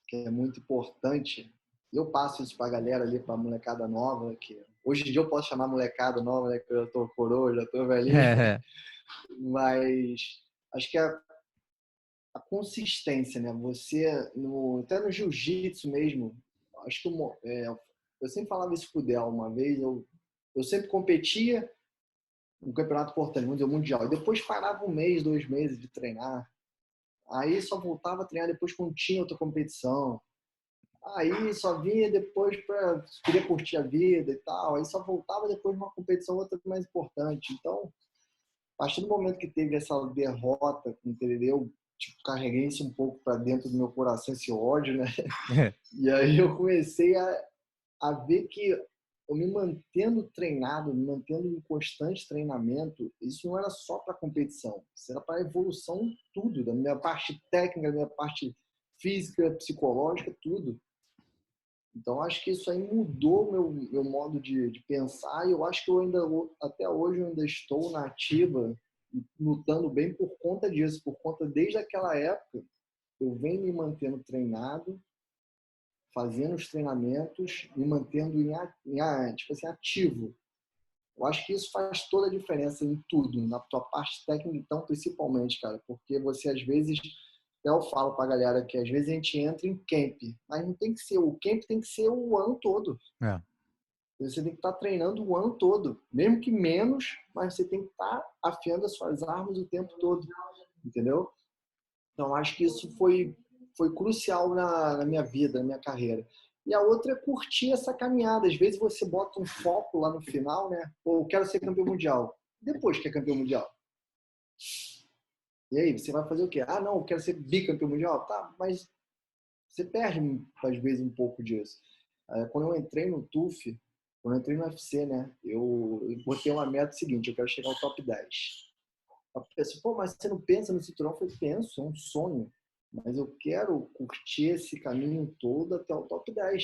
que é muito importante. Eu passo isso para a galera ali, para a molecada nova, que hoje em dia eu posso chamar molecada nova, né? Que eu já tô coroa, já tô velhinho, mas acho que a consistência, né? Até no jiu-jitsu mesmo, acho que eu sempre falava isso pro Del uma vez, eu sempre competia no campeonato importante, vamos dizer, o mundial, e depois parava um mês, 2 meses de treinar, aí só voltava a treinar depois quando tinha outra competição, aí só vinha depois para querer curtir a vida e tal, aí só voltava depois de uma competição outra mais importante. Então, a partir do momento que teve essa derrota, entendeu? Tipo, carreguei isso um pouco para dentro do meu coração, esse ódio, né? E aí eu comecei a ver que eu me mantendo treinado, me mantendo em constante treinamento, isso não era só para competição, isso era para evolução tudo, da minha parte técnica, da minha parte física, psicológica, tudo. Então, acho que isso aí mudou meu modo de pensar e eu acho que até hoje, eu ainda estou na ativa, lutando bem por conta disso, por conta desde aquela época, eu venho me mantendo treinado, fazendo os treinamentos, me mantendo tipo assim, ativo. Eu acho que isso faz toda a diferença em tudo, na tua parte técnica, então, principalmente, cara, porque você, às vezes, eu falo pra galera que às vezes a gente entra em camp, mas não tem que ser, o camp tem que ser o ano todo. É. Você tem que estar treinando o ano todo, mesmo que menos, mas você tem que estar afiando as suas armas o tempo todo, entendeu? Então, acho que isso foi crucial na minha vida, na minha carreira. E a outra é curtir essa caminhada. Às vezes você bota um foco lá no final, né? Ou eu quero ser campeão mundial. Depois que é campeão mundial. E aí, você vai fazer o quê? Ah, não, eu quero ser bicampeão mundial. Tá, mas você perde, às vezes, um pouco disso. Quando eu entrei no TUF, quando eu entrei no UFC, né? Eu botei uma meta seguinte, eu quero chegar ao top 10. A pessoa, pô, mas você não pensa no cinturão? Eu falei, penso, é um sonho. Mas eu quero curtir esse caminho todo até o top 10.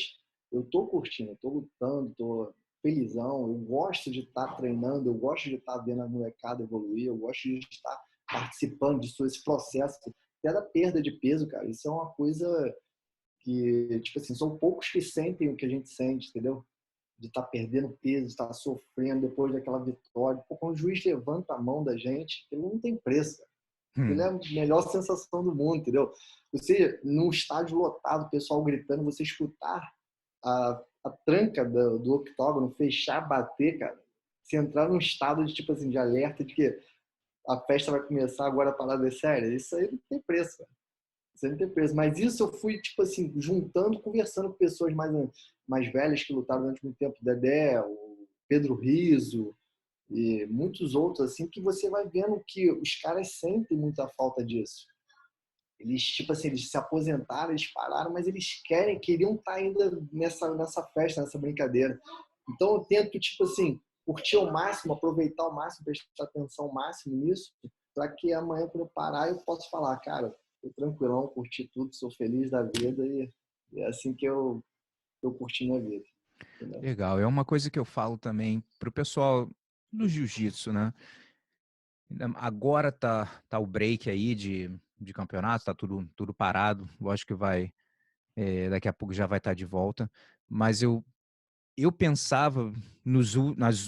Eu tô curtindo, eu tô lutando, tô felizão. Eu gosto de estar treinando, eu gosto de estar vendo a molecada evoluir, eu gosto de estar participando disso, esse processo. Até da perda de peso, cara. Isso é uma coisa que, tipo assim, são poucos que sentem o que a gente sente, entendeu? De estar perdendo peso, de estar sofrendo depois daquela vitória. Pô, quando o juiz levanta a mão da gente, aquilo não tem preço, cara. Aquilo é a melhor sensação do mundo, entendeu? Você, num estádio lotado, o pessoal gritando, você escutar a tranca do octógono fechar, bater, cara, você entrar num estado de, tipo assim, de alerta de que a festa vai começar, agora a parada é séria, isso aí não tem preço, cara. Isso aí não tem preço. Mas isso eu fui, tipo assim, juntando, conversando com pessoas mais velhas que lutaram durante muito tempo, Dedé, o Pedro Riso e muitos outros, assim, que você vai vendo que os caras sentem muita falta disso. Eles, tipo assim, eles se aposentaram, eles pararam, mas eles queriam estar ainda nessa festa, nessa brincadeira. Então eu tento, tipo assim, curtir ao máximo, aproveitar ao máximo, prestar atenção ao máximo nisso, para que amanhã, quando eu parar, eu possa falar, cara, tô tranquilão, curti tudo, sou feliz da vida e é assim que eu curti minha vida. Entendeu? Legal, é uma coisa que eu falo também pro pessoal do jiu-jitsu, né? Agora tá o break aí de campeonato, tá tudo parado. Lógico que daqui a pouco já vai estar de volta. Mas eu pensava,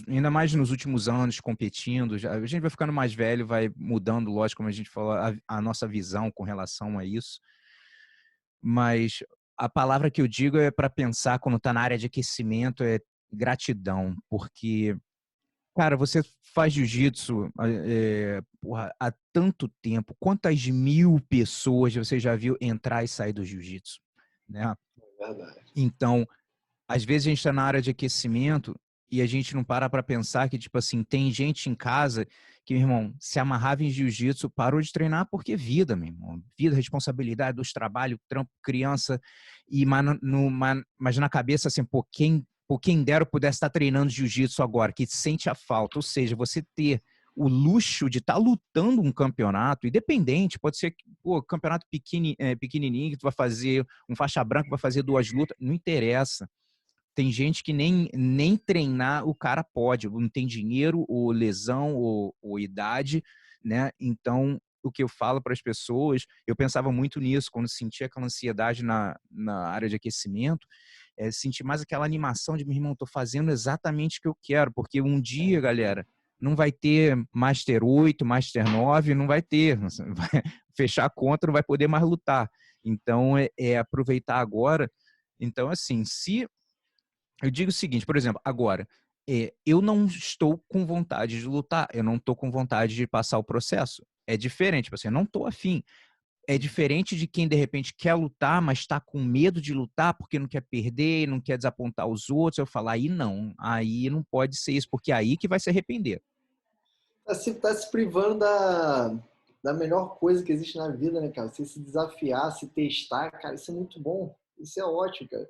ainda mais nos últimos anos, competindo, a gente vai ficando mais velho, vai mudando, lógico, como a gente falou, a nossa visão com relação a isso. Mas a palavra que eu digo é para pensar quando tá na área de aquecimento é gratidão, porque cara, você faz jiu-jitsu porra, há tanto tempo. Quantas mil pessoas você já viu entrar e sair do jiu-jitsu, né? É verdade. Então, às vezes a gente está na área de aquecimento e a gente não para pensar que, tipo assim, tem gente em casa que, meu irmão, se amarrava em jiu-jitsu, parou de treinar porque vida, meu irmão. Vida, responsabilidade dos trabalhos, trampo, criança. Mas na cabeça, assim, quem dera eu pudesse estar treinando jiu-jitsu agora, que sente a falta. Ou seja, você ter o luxo de estar lutando um campeonato, independente, pode ser campeonato pequenininho, que tu vai fazer um faixa branca, vai fazer 2 lutas, não interessa. Tem gente que nem treinar o cara pode, não tem dinheiro, ou lesão, ou idade, né? Então, o que eu falo para as pessoas, eu pensava muito nisso, quando sentia aquela ansiedade na área de aquecimento, sentir mais aquela animação de, meu irmão, tô fazendo exatamente o que eu quero, porque um dia, galera, não vai ter Master 8, Master 9, não vai ter, vai fechar a conta, não vai poder mais lutar. Então, é aproveitar agora. Então, assim, se eu digo o seguinte, por exemplo, agora, eu não estou com vontade de lutar, eu não estou com vontade de passar o processo. É diferente, tipo assim, eu não estou afim. É diferente de quem, de repente, quer lutar, mas está com medo de lutar porque não quer perder, não quer desapontar os outros. Eu falo, aí não pode ser isso, porque é aí que vai se arrepender. Tá se privando da melhor coisa que existe na vida, né, cara? Você se desafiar, se testar, cara, isso é muito bom. Isso é ótimo, cara.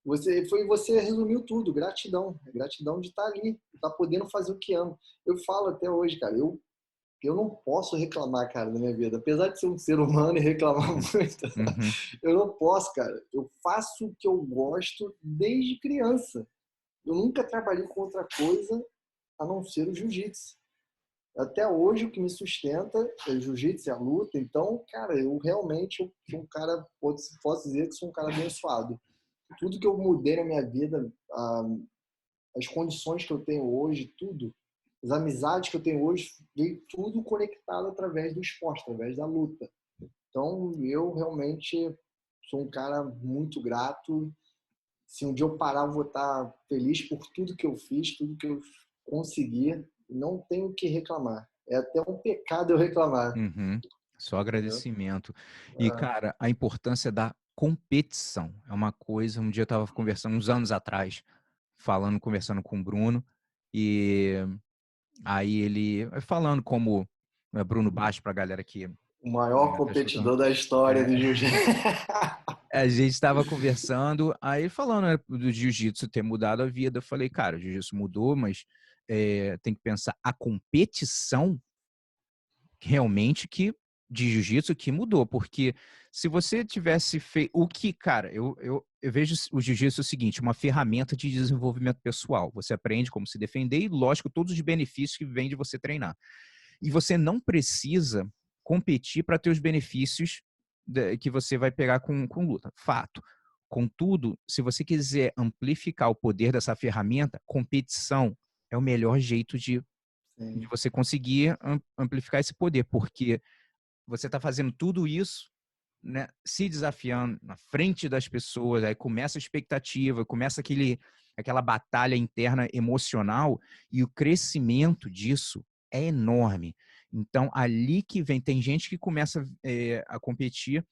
Você resumiu tudo, gratidão. Gratidão de estar ali, de estar podendo fazer o que ama. Eu falo até hoje, cara, eu não posso reclamar, cara, da minha vida. Apesar de ser um ser humano e reclamar muito, Uhum. eu não posso, cara. Eu faço o que eu gosto desde criança. Eu nunca trabalhei com outra coisa a não ser o jiu-jitsu. Até hoje o que me sustenta é o jiu-jitsu, é a luta. Então, cara, eu realmente sou um cara, posso dizer que sou um cara abençoado. Tudo que eu mudei na minha vida, as condições que eu tenho hoje, tudo, as amizades que eu tenho hoje, veio tudo conectado através do esporte, através da luta. Então, eu realmente sou um cara muito grato. Se um dia eu parar, eu vou estar feliz por tudo que eu fiz, tudo que eu consegui. Não tenho o que reclamar. É até um pecado eu reclamar. Uhum. Só Entendeu? agradecimento. E, É. cara, a importância da competição é uma coisa. Um dia eu estava conversando, uns anos atrás, conversando com o Bruno, e aí ele falando como Bruno Baixo, para a galera que O maior tá escutando. competidor da história É, do jiu-jitsu. a gente estava conversando, aí falando, né, do jiu-jitsu ter mudado a vida. Eu falei, cara, o jiu-jitsu mudou, mas tem que pensar a competição realmente de jiu-jitsu que mudou, porque se você tivesse feito o que, cara, eu vejo o jiu-jitsu o seguinte, uma ferramenta de desenvolvimento pessoal. Você aprende como se defender e, lógico, todos os benefícios que vêm de você treinar. E você não precisa competir para ter os benefícios que você vai pegar com luta. Fato. Contudo, se você quiser amplificar o poder dessa ferramenta, competição é o melhor jeito de Sim. você conseguir amplificar esse poder, porque você está fazendo tudo isso, né, se desafiando na frente das pessoas, aí começa a expectativa, começa aquela batalha interna emocional, e o crescimento disso é enorme. Então, ali que vem, tem gente que começa a competir,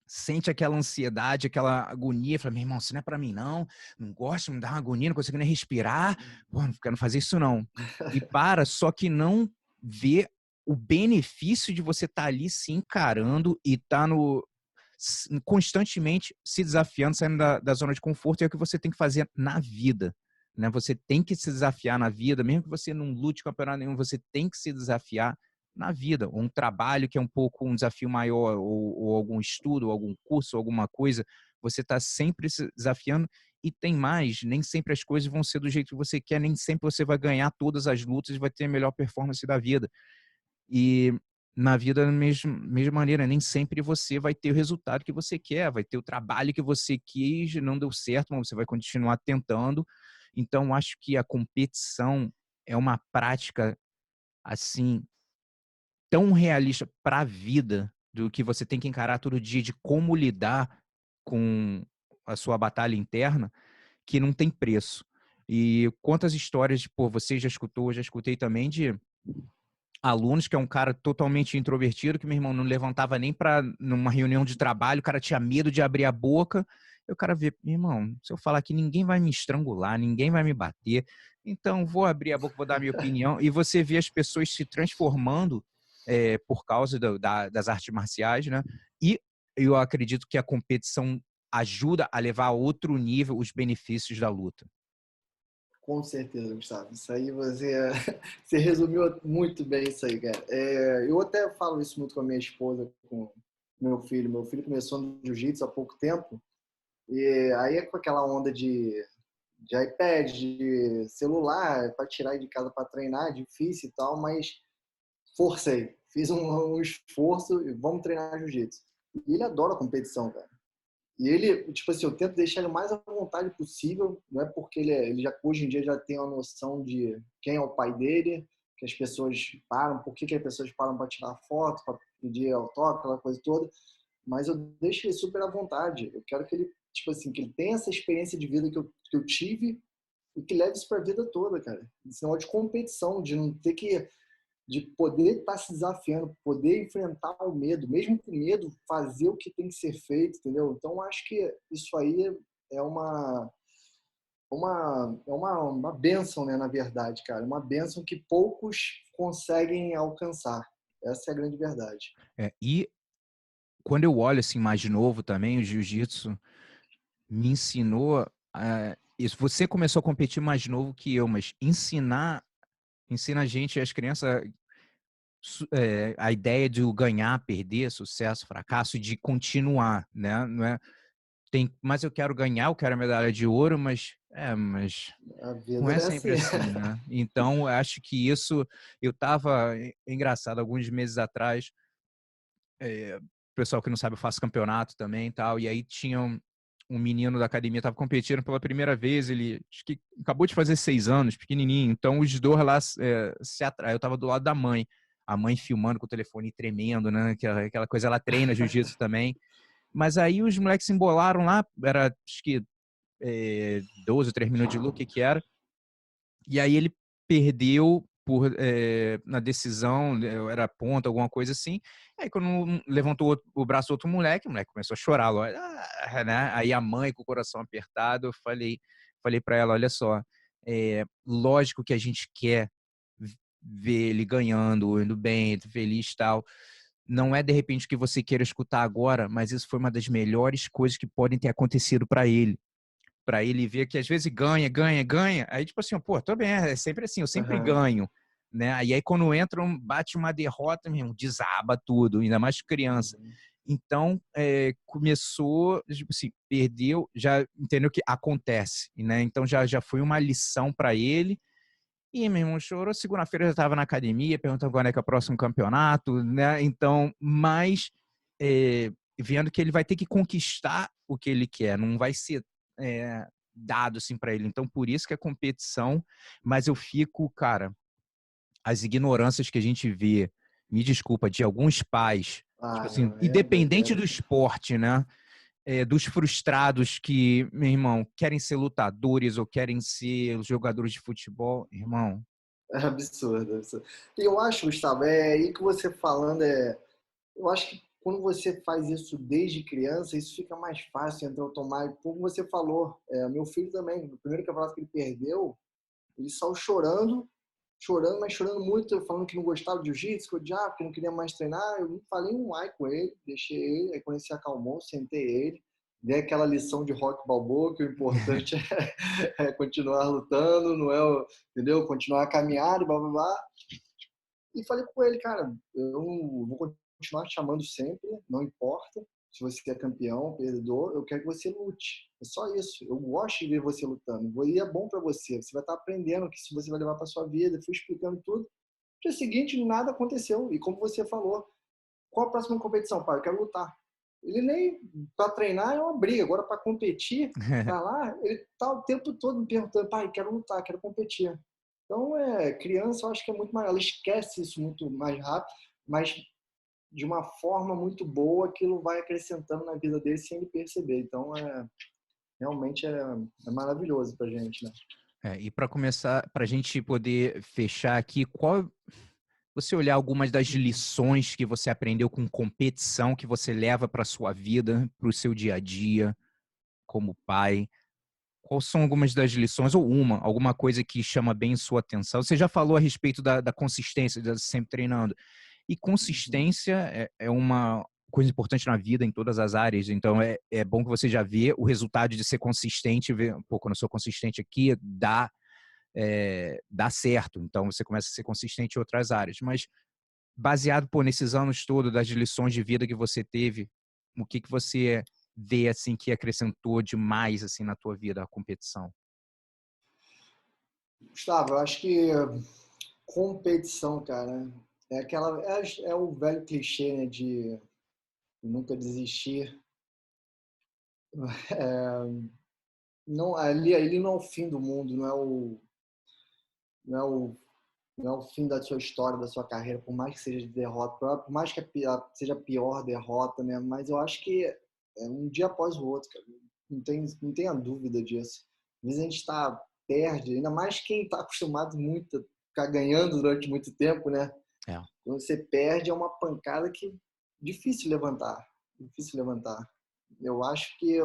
sente aquela ansiedade, aquela agonia, fala, meu irmão, isso não é pra mim não gosto, me dá uma agonia, não consigo nem respirar, pô, não quero fazer isso não. E só que não vê o benefício de você estar ali se encarando e estar constantemente se desafiando, saindo da zona de conforto, é o que você tem que fazer na vida. Né? Você tem que se desafiar na vida, mesmo que você não lute campeonato nenhum, você tem que se desafiar na vida. Um trabalho que é um pouco um desafio maior, ou algum estudo, ou algum curso, ou alguma coisa, você está sempre se desafiando. E tem mais, nem sempre as coisas vão ser do jeito que você quer, nem sempre você vai ganhar todas as lutas e vai ter a melhor performance da vida. E na vida, da mesma maneira, nem sempre você vai ter o resultado que você quer, vai ter o trabalho que você quis, não deu certo, mas você vai continuar tentando. Então, acho que a competição é uma prática, assim, tão realista para a vida, do que você tem que encarar todo dia, de como lidar com a sua batalha interna, que não tem preço. E quantas histórias, pô, você já escutou, eu já escutei também de alunos que é um cara totalmente introvertido, que meu irmão não levantava nem para numa reunião de trabalho, o cara tinha medo de abrir a boca. E o cara vê, meu irmão, se eu falar aqui, ninguém vai me estrangular, ninguém vai me bater, então vou abrir a boca, vou dar a minha opinião. E você vê as pessoas se transformando por causa das artes marciais, né? E eu acredito que a competição ajuda a levar a outro nível os benefícios da luta. Com certeza, Gustavo. Isso aí você resumiu muito bem isso aí, cara. Eu até falo isso muito com a minha esposa, com meu filho. Meu filho começou no jiu-jitsu há pouco tempo, e aí é com aquela onda de iPad, de celular, para tirar de casa para treinar, é difícil e tal, mas forcei. Fiz um esforço e vamos treinar jiu-jitsu. E ele adora competição, cara. E ele, tipo assim, eu tento deixar ele mais à vontade possível, não é porque ele já, hoje em dia já tem uma noção de quem é o pai dele, que as pessoas param, por que as pessoas param para tirar foto, para pedir autógrafo, aquela coisa toda, mas eu deixo ele super à vontade. Eu quero que ele, tipo assim, que ele tenha essa experiência de vida que eu tive e que leve isso para a vida toda, cara. Esse negócio de competição, de não ter que de poder estar se desafiando, poder enfrentar o medo, mesmo com medo, fazer o que tem que ser feito, entendeu? Então, acho que isso aí é uma bênção, né, na verdade, cara. Uma bênção que poucos conseguem alcançar. Essa é a grande verdade. E quando eu olho assim mais de novo também, o jiu-jitsu me ensinou isso. Você começou a competir mais novo que eu, mas ensina a gente, as crianças, a ideia de ganhar, perder, sucesso, fracasso, de continuar, né? Não é, mas eu quero ganhar, eu quero a medalha de ouro, mas A não vida é é sempre assim. assim, né? Então, eu acho que isso, eu estava, engraçado, alguns meses atrás, pessoal que não sabe, eu faço campeonato também e tal, e aí tinha um menino da academia, estava competindo pela primeira vez, ele acho que acabou de fazer 6 anos, pequenininho, então os dois lá se atraem, eu estava do lado da mãe, a mãe filmando com o telefone tremendo, né, aquela coisa, ela treina jiu-jitsu também, mas aí os moleques se embolaram lá, era acho que 12 ou 3 minutos de luta, o que era, e aí ele perdeu na decisão, era ponta, alguma coisa assim. Aí quando levantou o braço outro moleque, o moleque começou a chorar. Né? Aí a mãe com o coração apertado, eu falei para ela, olha só, lógico que a gente quer ver ele ganhando, indo bem, feliz e tal. Não é de repente o que você queira escutar agora, mas isso foi uma das melhores coisas que podem ter acontecido para ele ver que às vezes ganha, ganha, ganha. Aí, tipo assim, pô, tô bem, é sempre assim, eu sempre Uhum. ganho. Né? E aí, quando entram, bate uma derrota, mesmo, desaba tudo, ainda mais criança. Uhum. Então, começou, tipo assim, perdeu, já entendeu que acontece, né? Então, já foi uma lição para ele. E meu irmão chorou. Segunda-feira eu já estava na academia, perguntando quando é que é o próximo campeonato, né? Então, mas vendo que ele vai ter que conquistar o que ele quer, não vai ser dado assim para ele. Então, por isso que a competição, mas eu fico, cara, as ignorâncias que a gente vê, me desculpa, de alguns pais, tipo Ah, assim, não, é independente doideira. do esporte, né? Dos frustrados que, meu irmão, querem ser lutadores ou querem ser jogadores de futebol, irmão. É absurdo, absurdo. E eu acho, Gustavo, é aí que você falando, eu acho que quando você faz isso desde criança, isso fica mais fácil entrar automático. Como você falou, meu filho também, no primeiro campeonato que ele perdeu, ele saiu chorando, chorando, mas chorando muito, falando que não gostava de jiu-jitsu, que odiava, que não queria mais treinar. Eu não falei um ai com ele, deixei ele, aí quando ele se acalmou, sentei ele, dei aquela lição de rock balboa, que o importante é continuar lutando, não é, entendeu? Continuar a caminhar, blá blá blá. E falei com ele, cara, eu vou continuar te chamando sempre, não importa se você é campeão, perdedor, eu quero que você lute. É só isso. Eu gosto de ver você lutando. E é bom para você. Você vai estar aprendendo que isso você vai levar para sua vida. Fui explicando tudo. No dia seguinte, nada aconteceu. E como você falou, qual a próxima competição, pai? Eu quero lutar. Ele nem para treinar é uma briga. Agora, para competir, tá lá, ele tá o tempo todo me perguntando, pai, quero lutar, quero competir. Então, criança, eu acho que é muito mais. Ela esquece isso muito mais rápido, mas de uma forma muito boa, aquilo vai acrescentando na vida dele sem ele perceber. Então, realmente é maravilhoso pra gente, né? E para começar, para a gente poder fechar aqui, qual você olhar algumas das lições que você aprendeu com competição que você leva para sua vida, para o seu dia a dia, como pai? Quais são algumas das lições, ou alguma coisa que chama bem sua atenção? Você já falou a respeito da consistência, de sempre treinando. E Uhum. consistência é uma coisa importante na vida, em todas as áreas. Então, é bom que você já vê o resultado de ser consistente, ver, pô, quando eu sou consistente aqui, dá certo. Então, você começa a ser consistente em outras áreas. Mas, baseado, pô, nesses anos todos, das lições de vida que você teve, o que você vê, assim, que acrescentou demais, assim, na tua vida, a competição? Gustavo, eu acho que competição, cara, é o velho clichê, né, de nunca desistir. Não, ali não é o fim do mundo, não é o, não é o fim da sua história, da sua carreira, por mais que seja de derrota, por mais que seja a pior derrota, né? Mas eu acho que é um dia após o outro, cara. Não tenha dúvida disso. Às vezes a gente perde, ainda mais quem está acostumado muito a ficar ganhando durante muito tempo, né? É. Quando você perde, é uma pancada que difícil levantar, difícil levantar. Eu acho que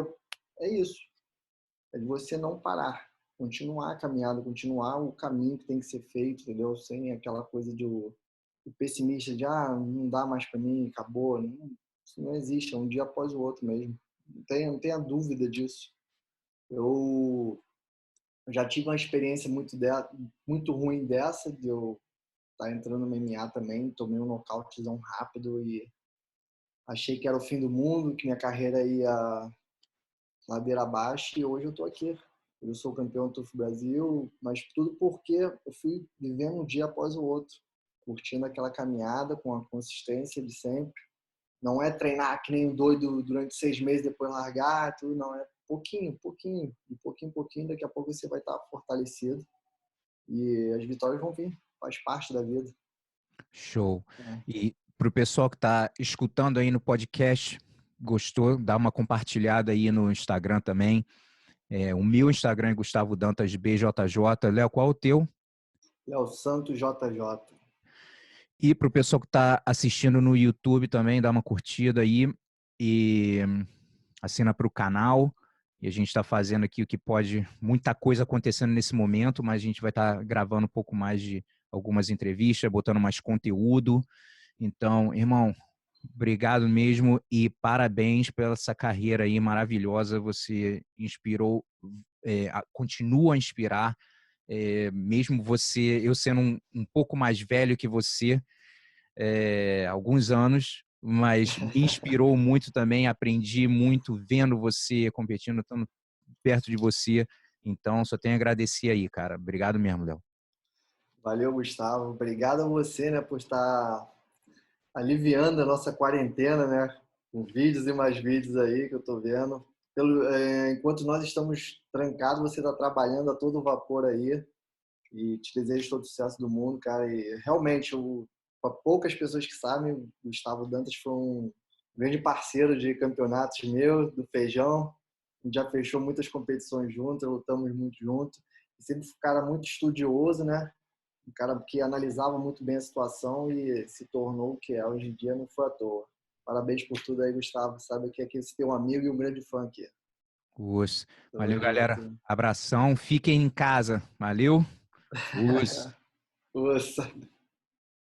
é isso. É de você não parar, continuar a caminhada, continuar o caminho que tem que ser feito, entendeu? Sem aquela coisa do pessimista de não dá mais para mim, acabou. Não, isso não existe, é um dia após o outro mesmo. Não tenha dúvida disso. Eu já tive uma experiência muito ruim dessa, de eu estar entrando no MMA também, tomei um nocautezão rápido e achei que era o fim do mundo, que minha carreira ia ladeira abaixo e hoje eu tô aqui. Eu sou campeão do TUF Brasil, mas tudo porque eu fui vivendo um dia após o outro, curtindo aquela caminhada com a consistência de sempre. Não é treinar que nem um doido durante 6 meses, depois largar, tudo, não. É pouquinho, pouquinho, de pouquinho em pouquinho, daqui a pouco você vai estar fortalecido e as vitórias vão vir, faz parte da vida. Show. E para o pessoal que está escutando aí no podcast, gostou, dá uma compartilhada aí no Instagram também. O meu Instagram é Gustavo Dantas BJJ. Léo, qual é o teu? Léo Santos JJ. E para o pessoal que está assistindo no YouTube também, dá uma curtida aí e assina para o canal. E a gente está fazendo aqui o que pode, muita coisa acontecendo nesse momento, mas a gente vai estar gravando um pouco mais de algumas entrevistas, botando mais conteúdo. Então, irmão, obrigado mesmo e parabéns pela essa carreira aí maravilhosa. Você inspirou, continua a inspirar, mesmo eu sendo um pouco mais velho que você, alguns anos, mas me inspirou muito também, aprendi muito vendo você competindo, estando perto de você. Então, só tenho a agradecer aí, cara. Obrigado mesmo, Léo. Valeu, Gustavo. Obrigado a você, né, por estar aliviando a nossa quarentena, né? Com vídeos e mais vídeos aí que eu tô vendo. Enquanto nós estamos trancados, você está trabalhando a todo vapor aí. E te desejo todo o sucesso do mundo, cara. E realmente, para poucas pessoas que sabem, o Gustavo Dantas foi um grande parceiro de campeonatos meu, do Feijão. A gente já fechou muitas competições juntos, lutamos muito juntos. E sempre foi um cara muito estudioso, né? Um cara que analisava muito bem a situação e se tornou o que é. Hoje em dia não foi à toa. Parabéns por tudo aí, Gustavo. Sabe que aqui você tem um amigo e um grande fã aqui. Os. Tamo Valeu, galera. junto. Abração. Fiquem em casa. Valeu. Os. Força.